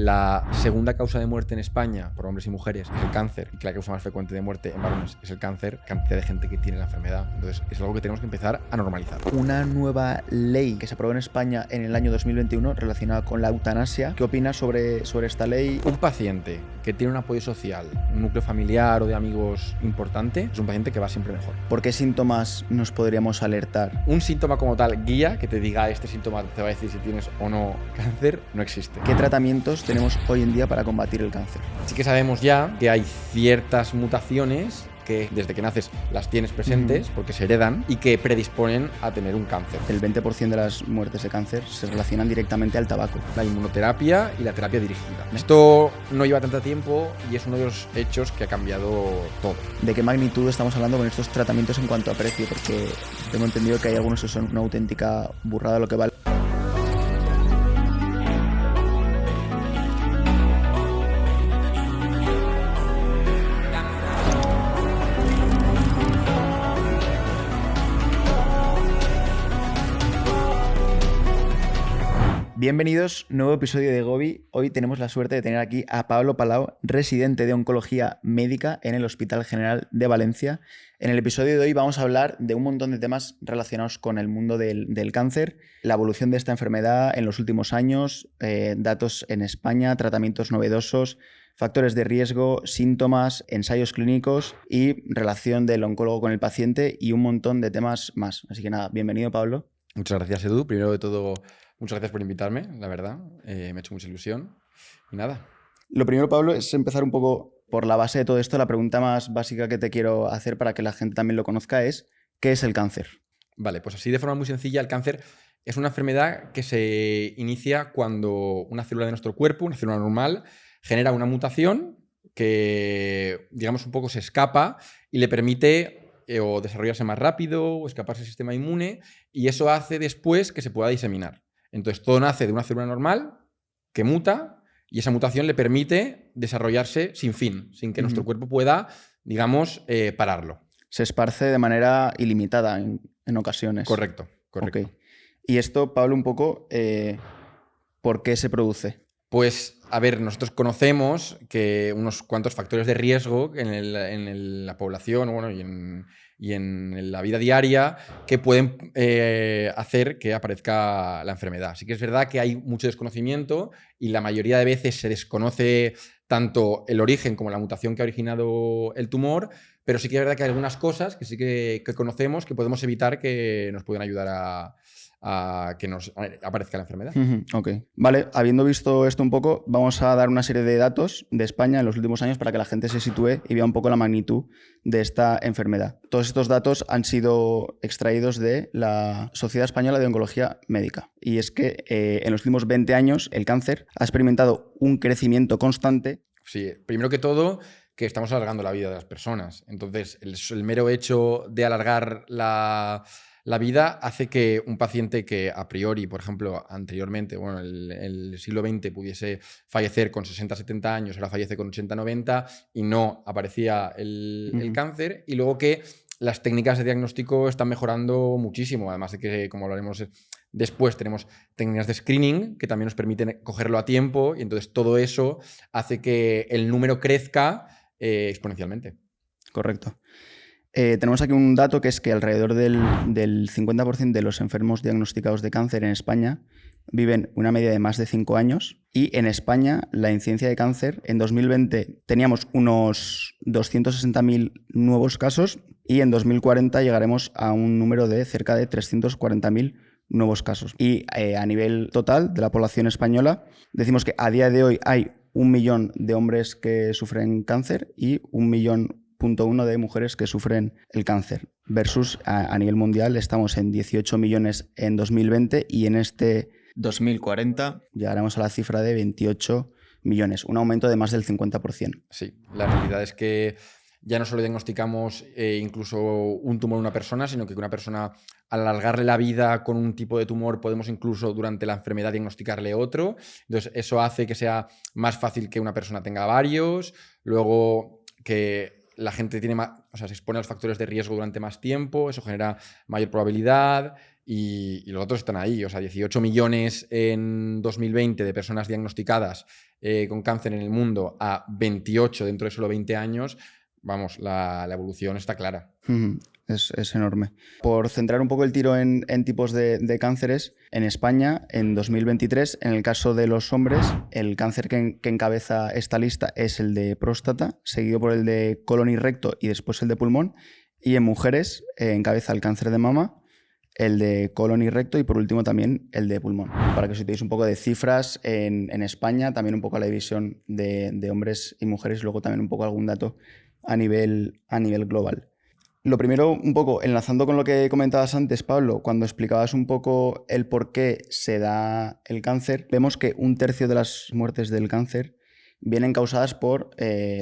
la segunda causa de muerte en España por hombres y mujeres es el cáncer, y que la causa más frecuente de muerte en varones es el cáncer, cantidad de gente que tiene la enfermedad. Entonces es algo que tenemos que empezar a normalizar. Una nueva ley que se aprobó en España en el año 2021 relacionada con la eutanasia. ¿Qué opinas sobre esta ley? Un paciente que tiene un apoyo social, un núcleo familiar o de amigos importante, es un paciente que va siempre mejor. ¿Por qué síntomas nos podríamos alertar? Un síntoma como tal, guía, que te diga este síntoma te va a decir si tienes o no cáncer, no existe. ¿Qué tratamientos tenemos hoy en día para combatir el cáncer? Sí que sabemos ya que hay ciertas mutaciones que desde que naces las tienes presentes porque se heredan y que predisponen a tener un cáncer. El 20% de las muertes de cáncer se relacionan directamente al tabaco. La inmunoterapia y la terapia dirigida. Esto no lleva tanto tiempo y es uno de los hechos que ha cambiado todo. ¿De qué magnitud estamos hablando con estos tratamientos en cuanto a precio? Porque tengo entendido que hay algunos que son una auténtica burrada lo que vale. Bienvenidos, nuevo episodio de Gobi. Hoy tenemos la suerte de tener aquí a Pablo Palau, residente de Oncología Médica en el Hospital General de Valencia. En el episodio de hoy vamos a hablar de un montón de temas relacionados con el mundo del cáncer, la evolución de esta enfermedad en los últimos años, datos en España, tratamientos novedosos, factores de riesgo, síntomas, ensayos clínicos y relación del oncólogo con el paciente y un montón de temas más. Así que nada, bienvenido Pablo. Muchas gracias, Edu. Primero de todo, muchas gracias por invitarme, la verdad. Me ha hecho mucha ilusión. Y nada. Lo primero, Pablo, es empezar un poco por la base de todo esto. La pregunta más básica que te quiero hacer para que la gente también lo conozca es ¿qué es el cáncer? Vale, pues así de forma muy sencilla, el cáncer es una enfermedad que se inicia cuando una célula de nuestro cuerpo, una célula normal, genera una mutación que, digamos, un poco se escapa y le permite o desarrollarse más rápido o escaparse del sistema inmune, y eso hace después que se pueda diseminar. Entonces todo nace de una célula normal que muta y esa mutación le permite desarrollarse sin fin, sin que nuestro cuerpo pueda, digamos, pararlo. Se esparce de manera ilimitada en ocasiones. Correcto. Okay. Y esto, Pablo, un poco, ¿por qué se produce? Pues, a ver, nosotros conocemos que unos cuantos factores de riesgo en la población, bueno, y en la vida diaria que pueden hacer que aparezca la enfermedad. Sí que es verdad que hay mucho desconocimiento y la mayoría de veces se desconoce tanto el origen como la mutación que ha originado el tumor, pero sí que es verdad que hay algunas cosas que sí que conocemos que podemos evitar que nos pueden ayudar a que nos aparezca la enfermedad. Ok. Vale, habiendo visto esto un poco, vamos a dar una serie de datos de España en los últimos años para que la gente se sitúe y vea un poco la magnitud de esta enfermedad. Todos estos datos han sido extraídos de la Sociedad Española de Oncología Médica. Y es que en los últimos 20 años el cáncer ha experimentado un crecimiento constante. Sí, primero que todo, que estamos alargando la vida de las personas. Entonces, el mero hecho de alargar la vida hace que un paciente que a priori, por ejemplo, anteriormente, bueno, el siglo XX pudiese fallecer con 60-70 años, ahora fallece con 80-90 y no aparecía el cáncer. Y luego que las técnicas de diagnóstico están mejorando muchísimo, además de que, como hablaremos después, tenemos técnicas de screening que también nos permiten cogerlo a tiempo, y entonces todo eso hace que el número crezca exponencialmente. Correcto. Tenemos aquí un dato que es que alrededor del 50% de los enfermos diagnosticados de cáncer en España viven una media de más de 5 años, y en España la incidencia de cáncer en 2020 teníamos unos 260.000 nuevos casos y en 2040 llegaremos a un número de cerca de 340.000 nuevos casos. Y a nivel total de la población española decimos que a día de hoy hay 1 millón de hombres que sufren cáncer y 1,1 millón de mujeres que sufren el cáncer, versus a nivel mundial estamos en 18 millones en 2020 y en este 2040 llegaremos a la cifra de 28 millones, un aumento de más del 50%. Sí, la realidad es que ya no solo diagnosticamos incluso un tumor en una persona, sino que una persona, al alargarle la vida con un tipo de tumor, podemos incluso durante la enfermedad diagnosticarle otro. Entonces eso hace que sea más fácil que una persona tenga varios, luego que la gente tiene más, o sea, se expone a los factores de riesgo durante más tiempo, eso genera mayor probabilidad, y los datos están ahí. O sea, 18 millones en 2020 de personas diagnosticadas con cáncer en el mundo a 28 dentro de solo 20 años. Vamos, la evolución está clara. Es enorme. Por centrar un poco el tiro en tipos de cánceres, en España, en 2023, en el caso de los hombres, el cáncer que encabeza esta lista es el de próstata, seguido por el de colon y recto y después el de pulmón. Y en mujeres encabeza el cáncer de mama, el de colon y recto y por último también el de pulmón. Para que os situéis un poco de cifras en España, también un poco la división de hombres y mujeres y luego también un poco algún dato a nivel global. Lo primero, un poco enlazando con lo que comentabas antes, Pablo, cuando explicabas un poco el por qué se da el cáncer, vemos que 1/3 de las muertes del cáncer vienen causadas por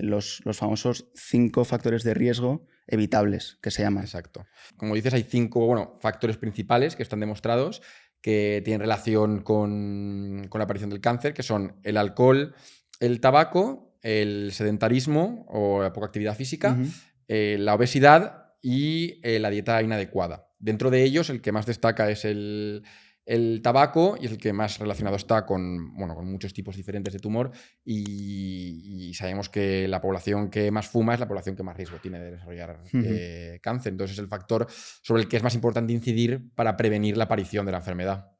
los famosos 5 factores de riesgo evitables, que se llaman. Exacto. Como dices, hay 5 factores principales que están demostrados que tienen relación con la aparición del cáncer, que son el alcohol, el tabaco, el sedentarismo o la poca actividad física, la obesidad y la dieta inadecuada. Dentro de ellos, el que más destaca es el tabaco y es el que más relacionado está con muchos tipos diferentes de tumor y sabemos que la población que más fuma es la población que más riesgo tiene de desarrollar cáncer. Entonces es el factor sobre el que es más importante incidir para prevenir la aparición de la enfermedad.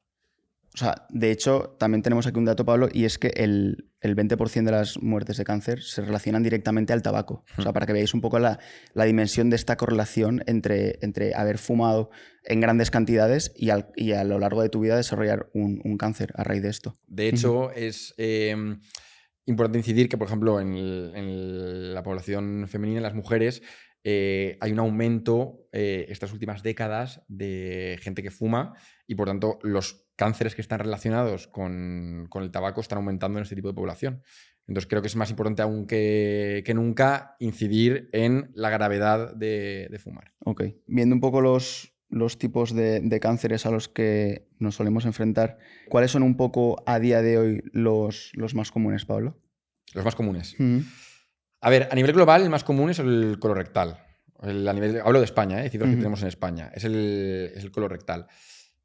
O sea, de hecho, también tenemos aquí un dato, Pablo, y es que el 20% de las muertes de cáncer se relacionan directamente al tabaco. O sea, para que veáis un poco la dimensión de esta correlación entre haber fumado en grandes cantidades y a lo largo de tu vida desarrollar un cáncer a raíz de esto. De hecho, es importante incidir que, por ejemplo, en la población femenina, en las mujeres, hay un aumento estas últimas décadas de gente que fuma y, por tanto, los cánceres que están relacionados con el tabaco están aumentando en este tipo de población. Entonces creo que es más importante aún que nunca incidir en la gravedad de fumar. Ok. Viendo un poco los tipos de cánceres a los que nos solemos enfrentar, ¿cuáles son un poco a día de hoy los más comunes, Pablo? Los más comunes. A ver, a nivel global el más común es el colorectal. Hablo de España, cifras que tenemos en España. Es el colorectal.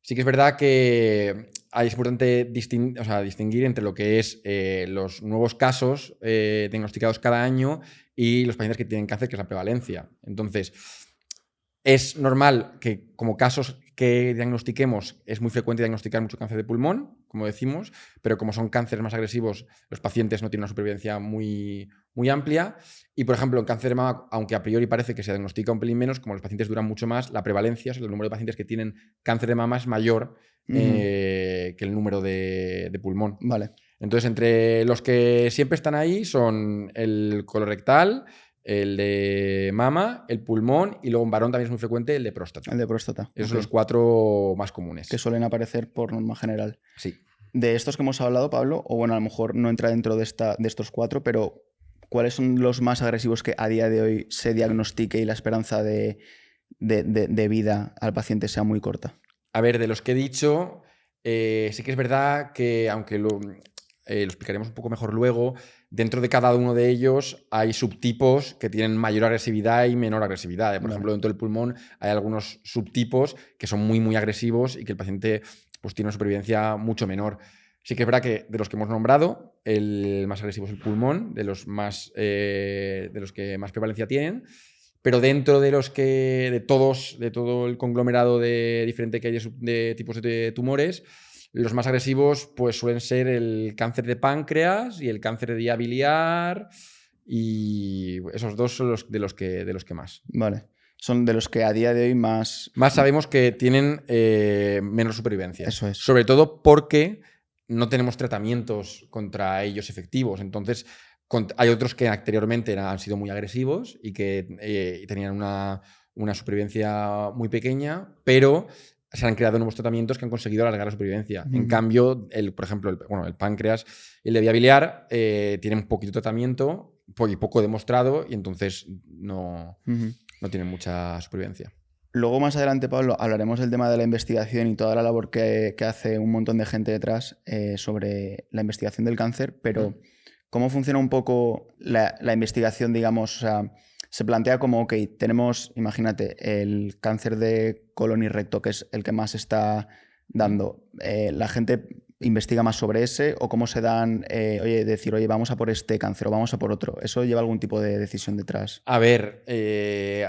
Sí que es verdad que es importante distinguir entre lo que es los nuevos casos diagnosticados cada año y los pacientes que tienen cáncer, que es la prevalencia. Entonces, es normal que como casos que diagnostiquemos, es muy frecuente diagnosticar mucho cáncer de pulmón, como decimos, pero como son cánceres más agresivos, los pacientes no tienen una supervivencia muy, muy amplia. Y, por ejemplo, en cáncer de mama, aunque a priori parece que se diagnostica un pelín menos, como los pacientes duran mucho más, la prevalencia, o sea, el número de pacientes que tienen cáncer de mama es mayor que el número de pulmón. Vale. Entonces, entre los que siempre están ahí son el colorectal, el de mama, el pulmón y luego en varón también es muy frecuente el de próstata. El de próstata. Esos son los 4 más comunes. Que suelen aparecer por norma general. Sí. De estos que hemos hablado, Pablo, o bueno, a lo mejor no entra dentro de estos 4, pero ¿cuáles son los más agresivos que a día de hoy se diagnostique y la esperanza de vida al paciente sea muy corta? A ver, de los que he dicho, sí que es verdad que, aunque lo explicaremos un poco mejor luego, dentro de cada uno de ellos hay subtipos que tienen mayor agresividad y menor agresividad. Por ejemplo, dentro del pulmón hay algunos subtipos que son muy, muy agresivos y que el paciente pues, tiene una supervivencia mucho menor. Sí que es verdad que de los que hemos nombrado, el más agresivo es el pulmón, de los que más prevalencia tienen, pero dentro de todo el conglomerado diferente que hay de tipos de tumores, los más agresivos pues, suelen ser el cáncer de páncreas y el cáncer de vía biliar, y esos 2 son de los que más. Vale. Son de los que a día de hoy más sabemos que tienen menos supervivencia. Eso es. Sobre todo porque no tenemos tratamientos contra ellos efectivos. Entonces, hay otros que anteriormente han sido muy agresivos y que tenían una supervivencia muy pequeña, pero se han creado nuevos tratamientos que han conseguido alargar la supervivencia. En cambio, por ejemplo, el páncreas y el de vía biliar tienen un poquito de tratamiento y poco demostrado y entonces no tienen mucha supervivencia. Luego, más adelante, Pablo, hablaremos del tema de la investigación y toda la labor que hace un montón de gente detrás sobre la investigación del cáncer, pero ¿cómo funciona un poco la investigación, digamos? O sea, se plantea como, ok, tenemos, imagínate, el cáncer de colon y recto, que es el que más está dando. La gente investiga más sobre ese o cómo se dan, decir, oye, vamos a por este cáncer o vamos a por otro. ¿Eso lleva algún tipo de decisión detrás? A ver,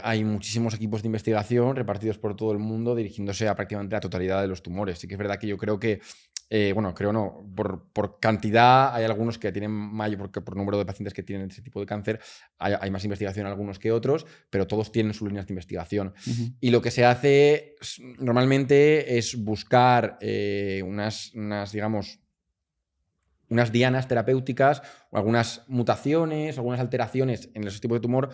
hay muchísimos equipos de investigación repartidos por todo el mundo dirigiéndose a prácticamente la totalidad de los tumores. Sí que es verdad que yo creo que, creo no, por cantidad hay algunos que tienen mayor, porque por número de pacientes que tienen ese tipo de cáncer hay más investigación algunos que otros, pero todos tienen sus líneas de investigación. Y lo que se hace normalmente es buscar unas, digamos, unas dianas terapéuticas o algunas mutaciones, algunas alteraciones en esos tipos de tumor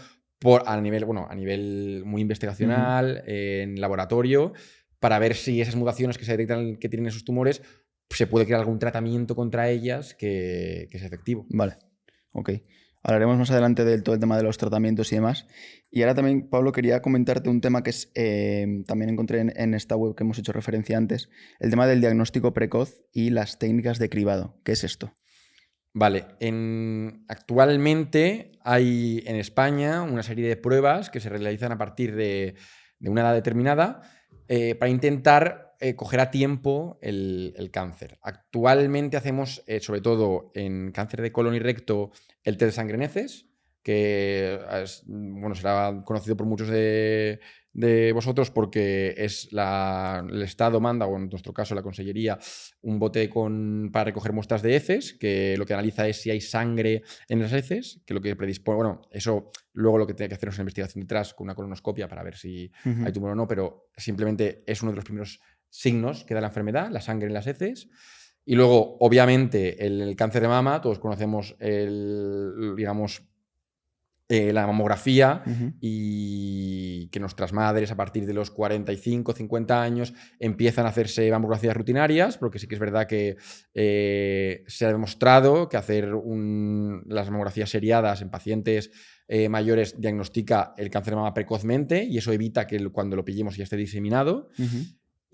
a nivel muy investigacional, en laboratorio, para ver si esas mutaciones que se detectan que tienen esos tumores se puede crear algún tratamiento contra ellas que sea efectivo. Vale, ok. Hablaremos más adelante del todo el tema de los tratamientos y demás. Y ahora también, Pablo, quería comentarte un tema que es, también encontré en esta web que hemos hecho referencia antes, el tema del diagnóstico precoz y las técnicas de cribado. ¿Qué es esto? Vale, actualmente hay en España una serie de pruebas que se realizan a partir de una edad determinada para intentar coger a tiempo el cáncer. Actualmente hacemos, sobre todo en cáncer de colon y recto, el test de sangre en heces, que será conocido por muchos de vosotros porque es el Estado manda, o en nuestro caso la Consellería, un bote para recoger muestras de heces, que lo que analiza es si hay sangre en las heces, que lo que predispone, eso luego lo que tiene que hacer es una investigación detrás con una colonoscopia para ver si hay tumor o no, pero simplemente es uno de los primeros signos que da la enfermedad, la sangre en las heces. Y luego, obviamente, el cáncer de mama, todos conocemos la mamografía y que nuestras madres a partir de los 45, 50 años empiezan a hacerse mamografías rutinarias, porque sí que es verdad que se ha demostrado que hacer las mamografías seriadas en pacientes mayores diagnostica el cáncer de mama precozmente y eso evita que cuando lo pillemos ya esté diseminado.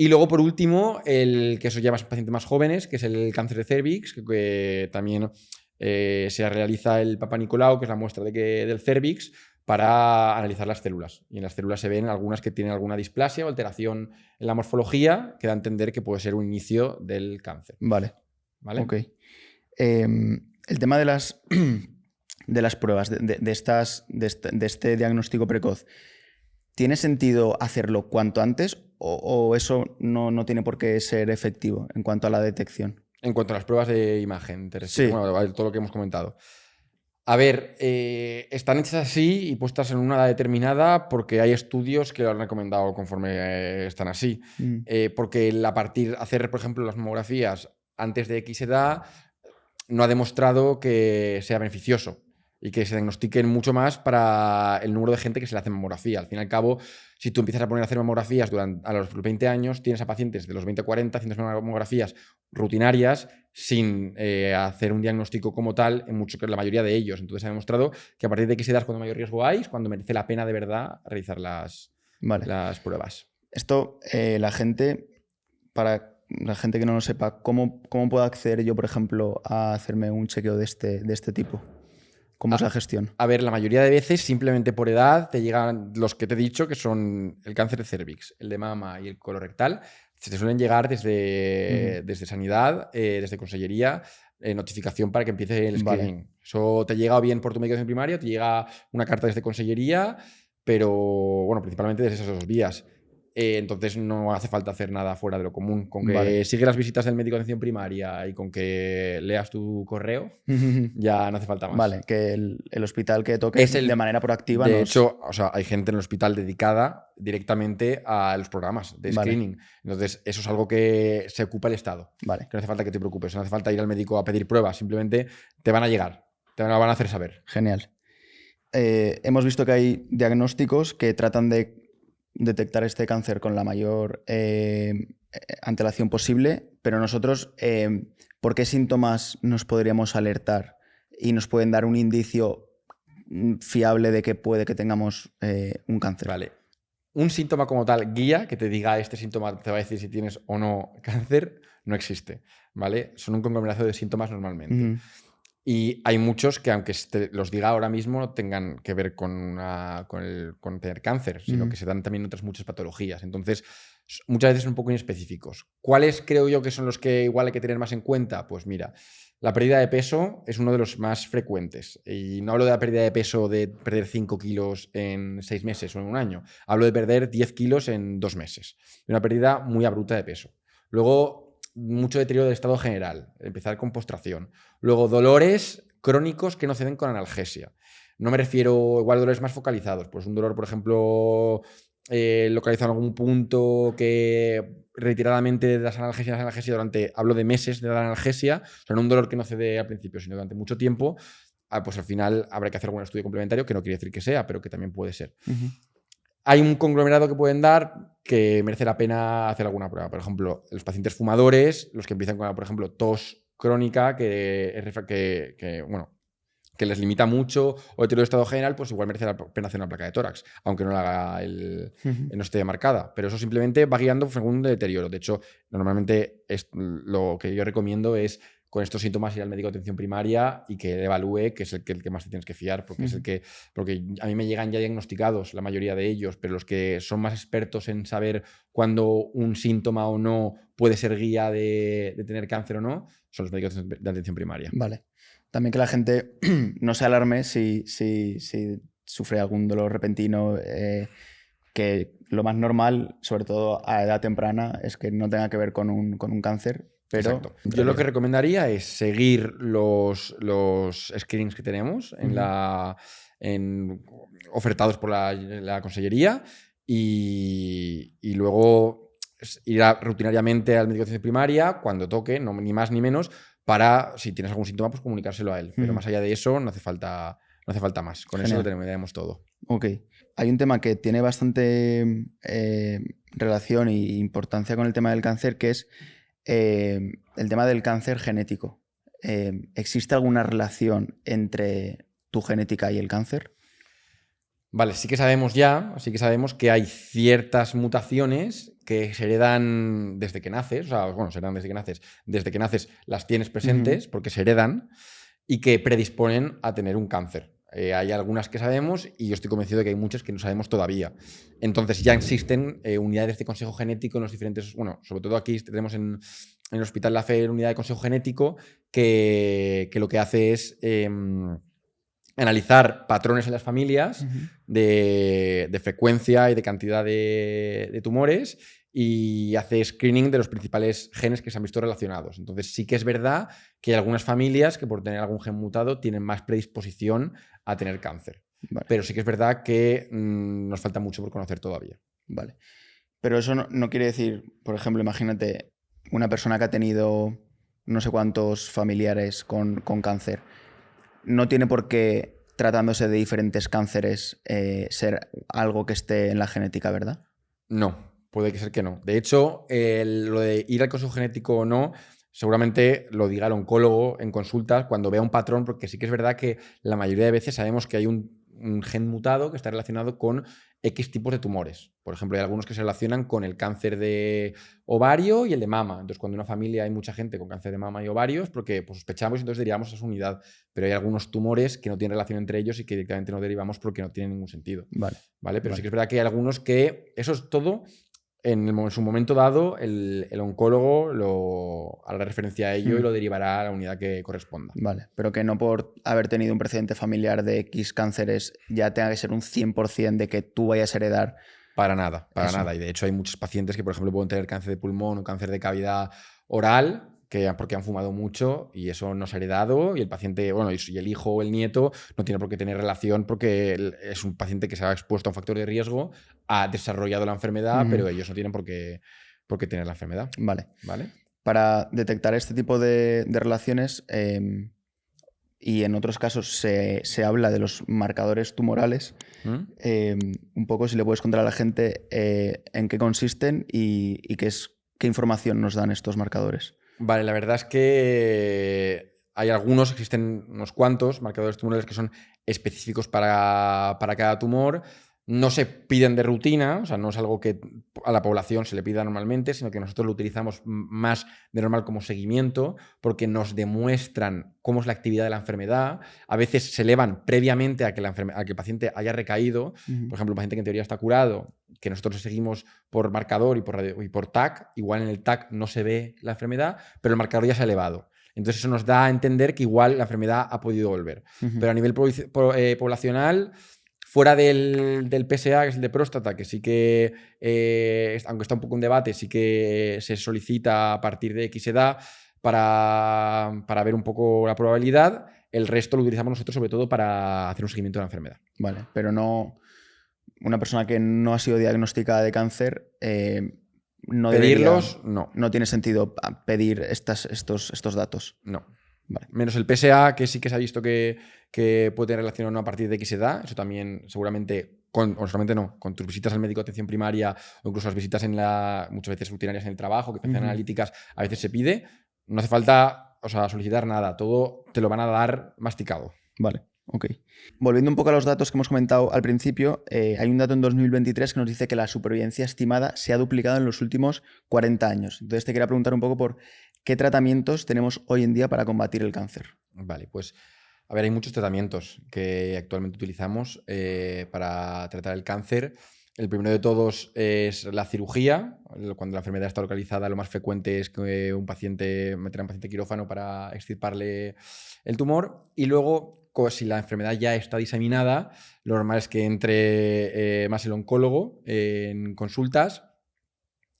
Y luego, por último, que eso ya más pacientes más jóvenes, que es el cáncer de cervix, que también se realiza el Papa Nicolau, que es la muestra del cervix, para analizar las células. Y en las células se ven algunas que tienen alguna displasia o alteración en la morfología que da a entender que puede ser un inicio del cáncer. Vale. Ok. El tema de las, de las pruebas, de este diagnóstico precoz, ¿tiene sentido hacerlo cuanto antes o eso no tiene por qué ser efectivo en cuanto a la detección? En cuanto a las pruebas de imagen, sí. Todo lo que hemos comentado. A ver, están hechas así y puestas en una edad determinada porque hay estudios que lo han recomendado conforme están así. Porque hacer, por ejemplo, las mamografías antes de X edad no ha demostrado que sea beneficioso y que se diagnostiquen mucho más para el número de gente que se le hace mamografía. Al fin y al cabo, si tú empiezas a poner a hacer mamografías a los 20 años, tienes a pacientes de los 20 a 40 haciendo mamografías rutinarias sin hacer un diagnóstico como tal en la mayoría de ellos. Entonces se ha demostrado que a partir de X edad, cuando mayor riesgo hay, es cuando merece la pena de verdad realizar las pruebas. Esto, para la gente que no lo sepa, ¿cómo puedo acceder yo, por ejemplo, a hacerme un chequeo de este tipo? ¿Cómo es la gestión? A ver, la mayoría de veces simplemente por edad te llegan los que te he dicho, que son el cáncer de cervix, el de mama y el colorectal. Se te suelen llegar desde Sanidad, desde Consellería, notificación para que empiece el screening. Vale. Eso te llega o bien por tu médico de primaria, te llega una carta desde Consellería, pero principalmente desde esas dos vías. Entonces no hace falta hacer nada fuera de lo común. Con que sigue las visitas del médico de atención primaria y con que leas tu correo, ya no hace falta más. Vale, que el hospital que toque de manera proactiva. De hecho, hay gente en el hospital dedicada directamente a los programas de screening. Entonces, eso es algo que se ocupa el Estado. Vale. Que no hace falta que te preocupes, no hace falta ir al médico a pedir pruebas, simplemente te van a llegar, te van a hacer saber. Genial. Hemos visto que hay diagnósticos que tratan de detectar este cáncer con la mayor antelación posible, pero nosotros, ¿por qué síntomas nos podríamos alertar y nos pueden dar un indicio fiable de que puede que tengamos un cáncer? Vale. Un síntoma como tal, guía, que te diga este síntoma, te va a decir si tienes o no cáncer, no existe, ¿vale? Son un conglomerado de síntomas normalmente. Y hay muchos que, aunque los diga ahora mismo, no tengan que ver con tener cáncer, sino que se dan también otras muchas patologías. Entonces, muchas veces son un poco inespecíficos. ¿Cuáles creo yo que son los que igual hay que tener más en cuenta? Pues mira, la pérdida de peso es uno de los más frecuentes. Y no hablo de la pérdida de peso de perder 5 kilos en 6 meses o en un año. Hablo de perder 10 kilos en 2 meses. Una pérdida muy abrupta de peso. Luego, mucho deterioro del estado general, empezar con postración. Luego, dolores crónicos que no ceden con analgesia. No me refiero igual a dolores más focalizados. Pues un dolor, por ejemplo, localizado en algún punto que reiteradamente das analgesia durante, hablo de meses de dar analgesia, o sea, no un dolor que no cede al principio, sino durante mucho tiempo, pues al final habrá que hacer algún estudio complementario, que no quiere decir que sea, pero que también puede ser. Hay un conglomerado que pueden dar que merece la pena hacer alguna prueba. Por ejemplo, los pacientes fumadores, los que empiezan con, por ejemplo, tos crónica, que les limita mucho, o deterioro de estado general, pues igual merece la pena hacer una placa de tórax, aunque no la haga no esté marcada. Pero eso simplemente va guiando según el deterioro. De hecho, normalmente lo que yo recomiendo es, con estos síntomas, ir al médico de atención primaria y que evalúe, que es el que más te tienes que fiar, porque es porque a mí me llegan ya diagnosticados la mayoría de ellos, pero los que son más expertos en saber cuándo un síntoma o no puede ser guía de tener cáncer o no, son los médicos de atención primaria. Vale. También que la gente no se alarme si sufre algún dolor repentino, que lo más normal, sobre todo a edad temprana, es que no tenga que ver con un cáncer. Pero exacto. Yo lo que recomendaría es seguir los screenings que tenemos ofertados por la consellería y luego ir rutinariamente al médico de atención primaria cuando toque, no, ni más ni menos, para, si tienes algún síntoma, pues comunicárselo a él. Pero más allá de eso, no hace falta más. Con Genial. Eso lo tenemos todo. Ok. Hay un tema que tiene bastante relación e importancia con el tema del cáncer, que es el tema del cáncer genético. ¿Existe alguna relación entre tu genética y el cáncer? Vale, sí que sabemos que hay ciertas mutaciones que se heredan desde que naces, o sea, bueno, se heredan desde que naces las tienes presentes porque se heredan y que predisponen a tener un cáncer. Hay algunas que sabemos y yo estoy convencido de que hay muchas que no sabemos todavía. Entonces ya existen unidades de consejo genético en los diferentes, bueno, sobre todo aquí tenemos en el Hospital La Fe unidad de consejo genético que lo que hace es analizar patrones en las familias de frecuencia y de cantidad de tumores y hace screening de los principales genes que se han visto relacionados. Entonces sí que es verdad que hay algunas familias que por tener algún gen mutado tienen más predisposición a tener cáncer. Vale. Pero sí que es verdad que nos falta mucho por conocer todavía. Vale. Pero eso no quiere decir, por ejemplo, imagínate una persona que ha tenido no sé cuántos familiares con cáncer. No tiene por qué, tratándose de diferentes cánceres, ser algo que esté en la genética, ¿verdad? No, puede ser que no. De hecho, lo de ir al consejo genético o no, seguramente lo diga el oncólogo en consultas cuando vea un patrón, porque sí que es verdad que la mayoría de veces sabemos que hay un gen mutado que está relacionado con X tipos de tumores. Por ejemplo, hay algunos que se relacionan con el cáncer de ovario y el de mama. Entonces, cuando en una familia hay mucha gente con cáncer de mama y ovarios, porque pues, sospechamos y entonces derivamos a esa unidad. Pero hay algunos tumores que no tienen relación entre ellos y que directamente no derivamos porque no tienen ningún sentido. ¿Vale? Pero sí que es verdad que hay algunos que eso es todo. En su momento dado, el oncólogo hará referencia a ello y lo derivará a la unidad que corresponda. Vale, pero que no por haber tenido un precedente familiar de X cánceres ya tenga que ser un 100% de que tú vayas a heredar. Para nada. Y de hecho hay muchos pacientes que, por ejemplo, pueden tener cáncer de pulmón o cáncer de cavidad oral porque han fumado mucho y eso no se ha heredado y el paciente, bueno, y el hijo o el nieto no tiene por qué tener relación porque es un paciente que se ha expuesto a un factor de riesgo, ha desarrollado la enfermedad, pero ellos no tienen por qué tener la enfermedad. Vale. Para detectar este tipo de relaciones y en otros casos se habla de los marcadores tumorales, un poco si le puedes contar a la gente en qué consisten y qué información nos dan estos marcadores. Vale, la verdad es que hay existen unos cuantos marcadores tumorales que son específicos para cada tumor. no se piden de rutina, o sea, no es algo que a la población se le pida normalmente, sino que nosotros lo utilizamos más de normal como seguimiento, porque nos demuestran cómo es la actividad de la enfermedad. A veces se elevan previamente a que el paciente haya recaído. Por ejemplo, un paciente que en teoría está curado, que nosotros seguimos por marcador y por TAC, igual en el TAC no se ve la enfermedad, pero el marcador ya se ha elevado. Entonces eso nos da a entender que igual la enfermedad ha podido volver. Pero a nivel poblacional, fuera del PSA, que es el de próstata, que sí que, aunque está un poco en debate, sí que se solicita a partir de X edad para ver un poco la probabilidad. El resto lo utilizamos nosotros sobre todo para hacer un seguimiento de la enfermedad. Vale, pero no... Una persona que no ha sido diagnosticada de cáncer... no pedirlos, no. No tiene sentido pedir estos datos. No. Vale. Menos el PSA, que sí que se ha visto que puede tener relación o no a partir de X edad. Eso también seguramente, o solamente no, con tus visitas al médico de atención primaria o incluso las visitas muchas veces rutinarias en el trabajo, que hacen analíticas, a veces se pide. No hace falta, solicitar nada. Todo te lo van a dar masticado. Vale. Ok. Volviendo un poco a los datos que hemos comentado al principio, hay un dato en 2023 que nos dice que la supervivencia estimada se ha duplicado en los últimos 40 años. Entonces te quería preguntar un poco por qué tratamientos tenemos hoy en día para combatir el cáncer. Vale, pues a ver, hay muchos tratamientos que actualmente utilizamos para tratar el cáncer. El primero de todos es la cirugía. Cuando la enfermedad está localizada, lo más frecuente es que meter a un paciente quirófano para extirparle el tumor. Y luego, si la enfermedad ya está diseminada, lo normal es que entre más el oncólogo en consultas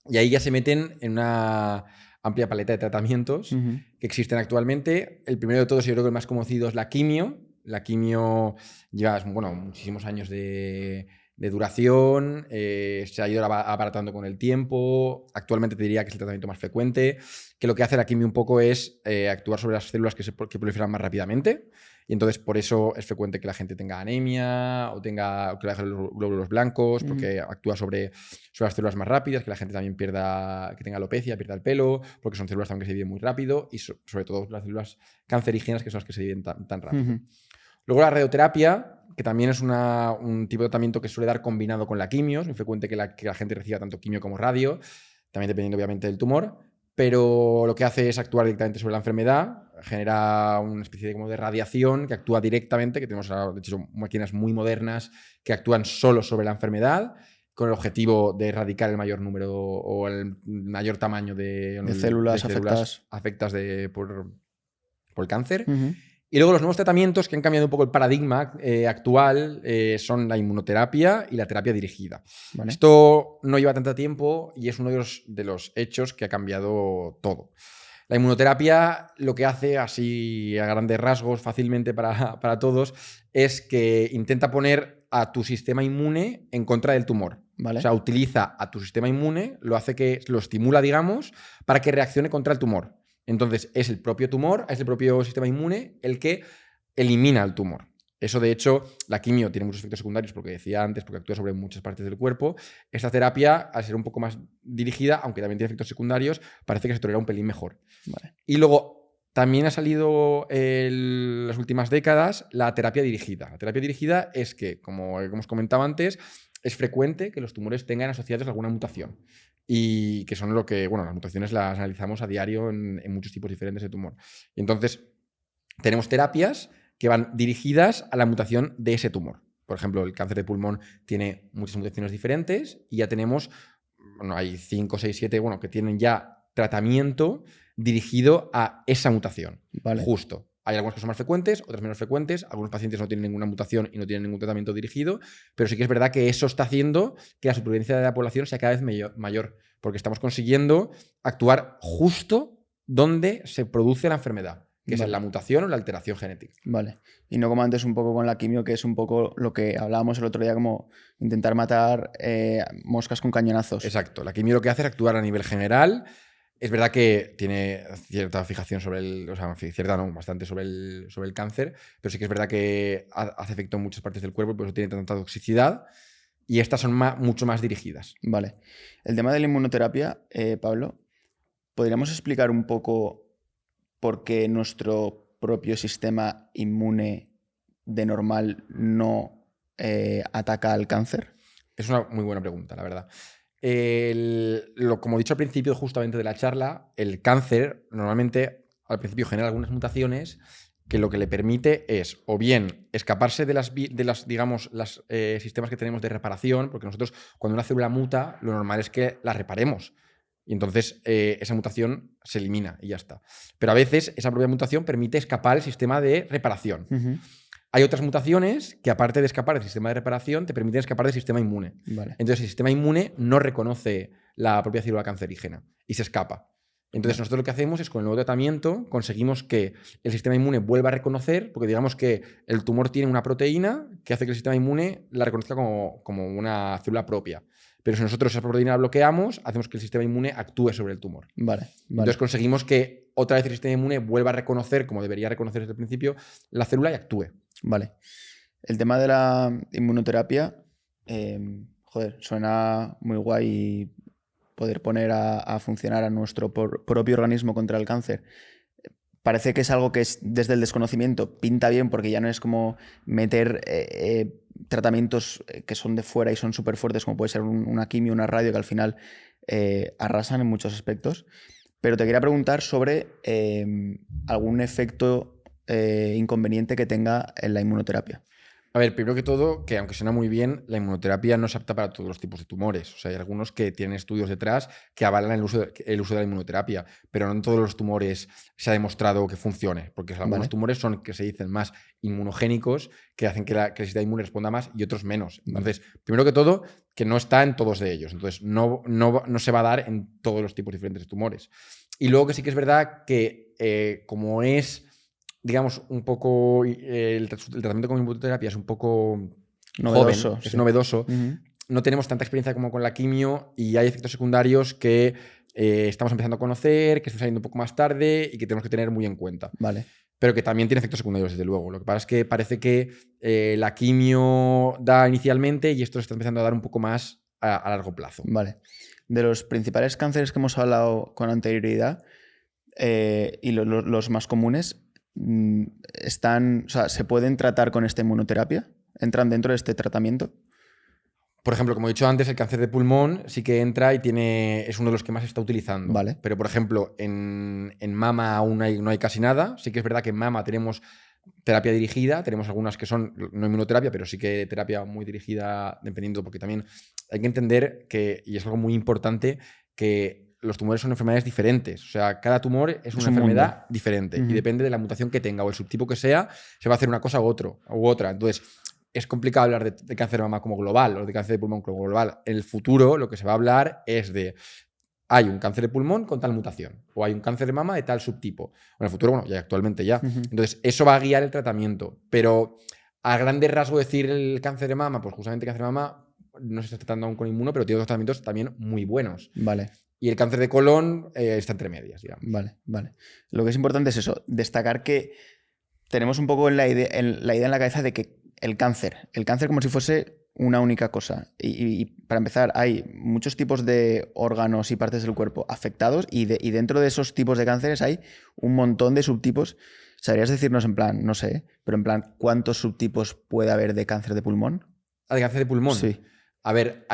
y ahí ya se meten en una amplia paleta de tratamientos que existen actualmente. El primero de todos, yo creo que el más conocido, es la quimio. La quimio lleva muchísimos años de duración, se ha ido abaratando con el tiempo. Actualmente te diría que es el tratamiento más frecuente, que lo que hace la quimio un poco es actuar sobre las células que proliferan más rápidamente, y entonces por eso es frecuente que la gente tenga anemia o que le bajen los glóbulos blancos, porque actúa sobre las células más rápidas, que la gente también que tenga alopecia, pierda el pelo, porque son células también que se dividen muy rápido, y sobre todo las células cancerígenas, que son las que se dividen tan rápido. Luego la radioterapia, que también es un tipo de tratamiento que suele dar combinado con la quimio. Es muy frecuente que la gente reciba tanto quimio como radio, también dependiendo obviamente del tumor, pero lo que hace es actuar directamente sobre la enfermedad, genera una especie de radiación que actúa directamente, que tenemos de hecho máquinas muy modernas que actúan solo sobre la enfermedad, con el objetivo de erradicar el mayor número o el mayor tamaño de células afectadas por el cáncer. Y luego los nuevos tratamientos que han cambiado un poco el paradigma actual son la inmunoterapia y la terapia dirigida. Vale. Esto no lleva tanto tiempo y es uno de los hechos que ha cambiado todo. La inmunoterapia lo que hace, así a grandes rasgos, fácilmente para todos, es que intenta poner a tu sistema inmune en contra del tumor. Vale. O sea, utiliza a tu sistema inmune, lo estimula, digamos, para que reaccione contra el tumor. Entonces, es el propio tumor, es el propio sistema inmune el que elimina el tumor. Eso, de hecho, la quimio tiene muchos efectos secundarios, porque decía antes, porque actúa sobre muchas partes del cuerpo. Esta terapia, al ser un poco más dirigida, aunque también tiene efectos secundarios, parece que se tolera un pelín mejor. Vale. Y luego, también ha salido en las últimas décadas la terapia dirigida. La terapia dirigida es que, como hemos comentado antes, es frecuente que los tumores tengan asociados alguna mutación. Y que son las mutaciones las analizamos a diario en muchos tipos diferentes de tumor. Y entonces, tenemos terapias que van dirigidas a la mutación de ese tumor. Por ejemplo, el cáncer de pulmón tiene muchas mutaciones diferentes y ya tenemos, hay 5, 6, 7, que tienen ya tratamiento dirigido a esa mutación. Vale. Justo. Hay algunas que son más frecuentes, otras menos frecuentes. Algunos pacientes no tienen ninguna mutación y no tienen ningún tratamiento dirigido, pero sí que es verdad que eso está haciendo que la supervivencia de la población sea cada vez mayor, porque estamos consiguiendo actuar justo donde se produce la enfermedad, que es en la mutación o la alteración genética. Vale. Y no como antes un poco con la quimio, que es un poco lo que hablábamos el otro día, como intentar matar moscas con cañonazos. Exacto. La quimio lo que hace es actuar a nivel general. Es verdad que tiene cierta fijación bastante sobre el cáncer, pero sí que es verdad que hace efecto en muchas partes del cuerpo, por eso tiene tanta toxicidad, y estas son mucho más dirigidas. Vale. El tema de la inmunoterapia, Pablo, ¿podríamos explicar un poco por qué nuestro propio sistema inmune de normal no ataca al cáncer? Es una muy buena pregunta, la verdad. Como he dicho al principio justamente de la charla, el cáncer normalmente al principio genera algunas mutaciones que lo que le permite es o bien escaparse de las digamos, los sistemas que tenemos de reparación, porque nosotros cuando una célula muta, lo normal es que la reparemos. Y entonces esa mutación se elimina y ya está. Pero a veces esa propia mutación permite escapar el sistema de reparación. Ujú. Hay otras mutaciones que, aparte de escapar del sistema de reparación, te permiten escapar del sistema inmune. Vale. Entonces, el sistema inmune no reconoce la propia célula cancerígena y se escapa. Entonces, nosotros lo que hacemos es, con el nuevo tratamiento, conseguimos que el sistema inmune vuelva a reconocer, porque digamos que el tumor tiene una proteína que hace que el sistema inmune la reconozca como una célula propia. Pero si nosotros esa proteína la bloqueamos, hacemos que el sistema inmune actúe sobre el tumor. Vale. Entonces conseguimos que otra vez el sistema inmune vuelva a reconocer, como debería reconocer desde el principio, la célula y actúe. Vale. El tema de la inmunoterapia, suena muy guay poder poner a funcionar a nuestro propio organismo contra el cáncer. Parece que es algo que desde el desconocimiento pinta bien, porque ya no es como meter tratamientos que son de fuera y son súper fuertes, como puede ser una quimio, una radio, que al final arrasan en muchos aspectos. Pero te quería preguntar sobre algún efecto inconveniente que tenga en la inmunoterapia. A ver, primero que todo, que aunque suena muy bien, la inmunoterapia no es apta para todos los tipos de tumores. O sea, hay algunos que tienen estudios detrás que avalan el uso de la inmunoterapia, pero no en todos los tumores se ha demostrado que funcione, porque algunos tumores son, que se dicen, más inmunogénicos, que hacen que el sistema inmune responda más, y otros menos. Entonces, primero que todo, que no está en todos de ellos. Entonces, no se va a dar en todos los tipos diferentes de tumores. Y luego que sí que es verdad que como es, digamos, un poco el tratamiento con inmunoterapia es un poco novedoso, joven, es novedoso. No tenemos tanta experiencia como con la quimio y hay efectos secundarios que estamos empezando a conocer, que están saliendo un poco más tarde y que tenemos que tener muy en cuenta. Vale. Pero que también tiene efectos secundarios, desde luego. Lo que pasa es que parece que la quimio da inicialmente y esto se está empezando a dar un poco más a largo plazo. Vale. De los principales cánceres que hemos hablado con anterioridad y los más comunes, ¿se pueden tratar con esta inmunoterapia? ¿Entran dentro de este tratamiento? Por ejemplo, como he dicho antes, el cáncer de pulmón sí que entra y es uno de los que más se está utilizando. Vale. Pero, por ejemplo, en mama aún no hay casi nada. Sí que es verdad que en mama tenemos terapia dirigida, tenemos algunas que son no inmunoterapia, pero sí que terapia muy dirigida, dependiendo, porque también hay que entender que, y es algo muy importante, que los tumores son enfermedades diferentes. O sea, cada tumor es una enfermedad diferente y depende de la mutación que tenga o el subtipo que sea, se va a hacer una cosa u otra. Entonces, es complicado hablar de cáncer de mama como global o de cáncer de pulmón como global. En el futuro, lo que se va a hablar es de hay un cáncer de pulmón con tal mutación o hay un cáncer de mama de tal subtipo. En el futuro, bueno, ya actualmente ya. Entonces, eso va a guiar el tratamiento. Pero a grandes rasgos decir el cáncer de mama, pues justamente el cáncer de mama no se está tratando aún con inmuno, pero tiene otros tratamientos también muy buenos. Vale. Y el cáncer de colon está entre medias, digamos. Vale. Lo que es importante es eso, destacar que tenemos un poco la idea en la cabeza de que el cáncer como si fuese una única cosa. Y para empezar, hay muchos tipos de órganos y partes del cuerpo afectados y dentro de esos tipos de cánceres hay un montón de subtipos. ¿Sabrías decirnos en plan, no sé, pero en plan, cuántos subtipos puede haber de cáncer de pulmón? ¿De cáncer de pulmón? Sí. A ver,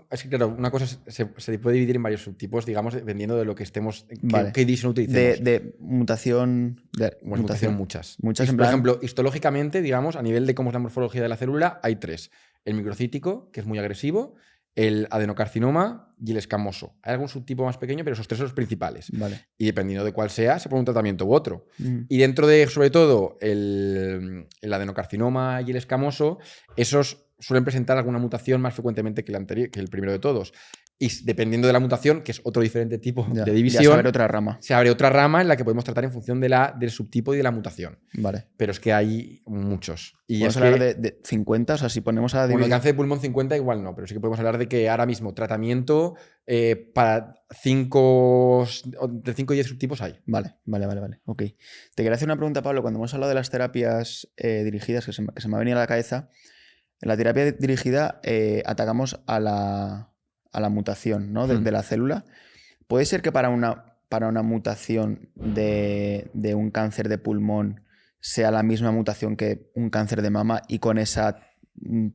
es que claro, una cosa se puede dividir en varios subtipos, digamos, dependiendo de lo que estemos, qué división utilicemos. De mutación. Mutación muchas. Muchas, por ejemplo, histológicamente, digamos, a nivel de cómo es la morfología de la célula, hay tres. El microcítico, que es muy agresivo, el adenocarcinoma y el escamoso. Hay algún subtipo más pequeño, pero esos tres son los principales. Vale. Y dependiendo de cuál sea, se pone un tratamiento u otro. Y dentro de, sobre todo, el adenocarcinoma y el escamoso, esos suelen presentar alguna mutación más frecuentemente que el primero de todos. Y dependiendo de la mutación, que es otro diferente tipo de división, ya se abre otra rama. Se abre otra rama en la que podemos tratar en función del subtipo y de la mutación. Vale. Pero es que hay muchos. Y ¿podemos hablar de 50? O sea, si ponemos a dividir... Bueno, el cáncer de pulmón 50 igual no, pero sí que podemos hablar de que ahora mismo tratamiento para de 5 y 10 subtipos hay. Vale. Ok. Te quería hacer una pregunta, Pablo. Cuando hemos hablado de las terapias dirigidas, que se me ha venido a la cabeza, en la terapia dirigida atacamos a la mutación, ¿no? de la célula. ¿Puede ser que para una mutación de un cáncer de pulmón sea la misma mutación que un cáncer de mama y con esa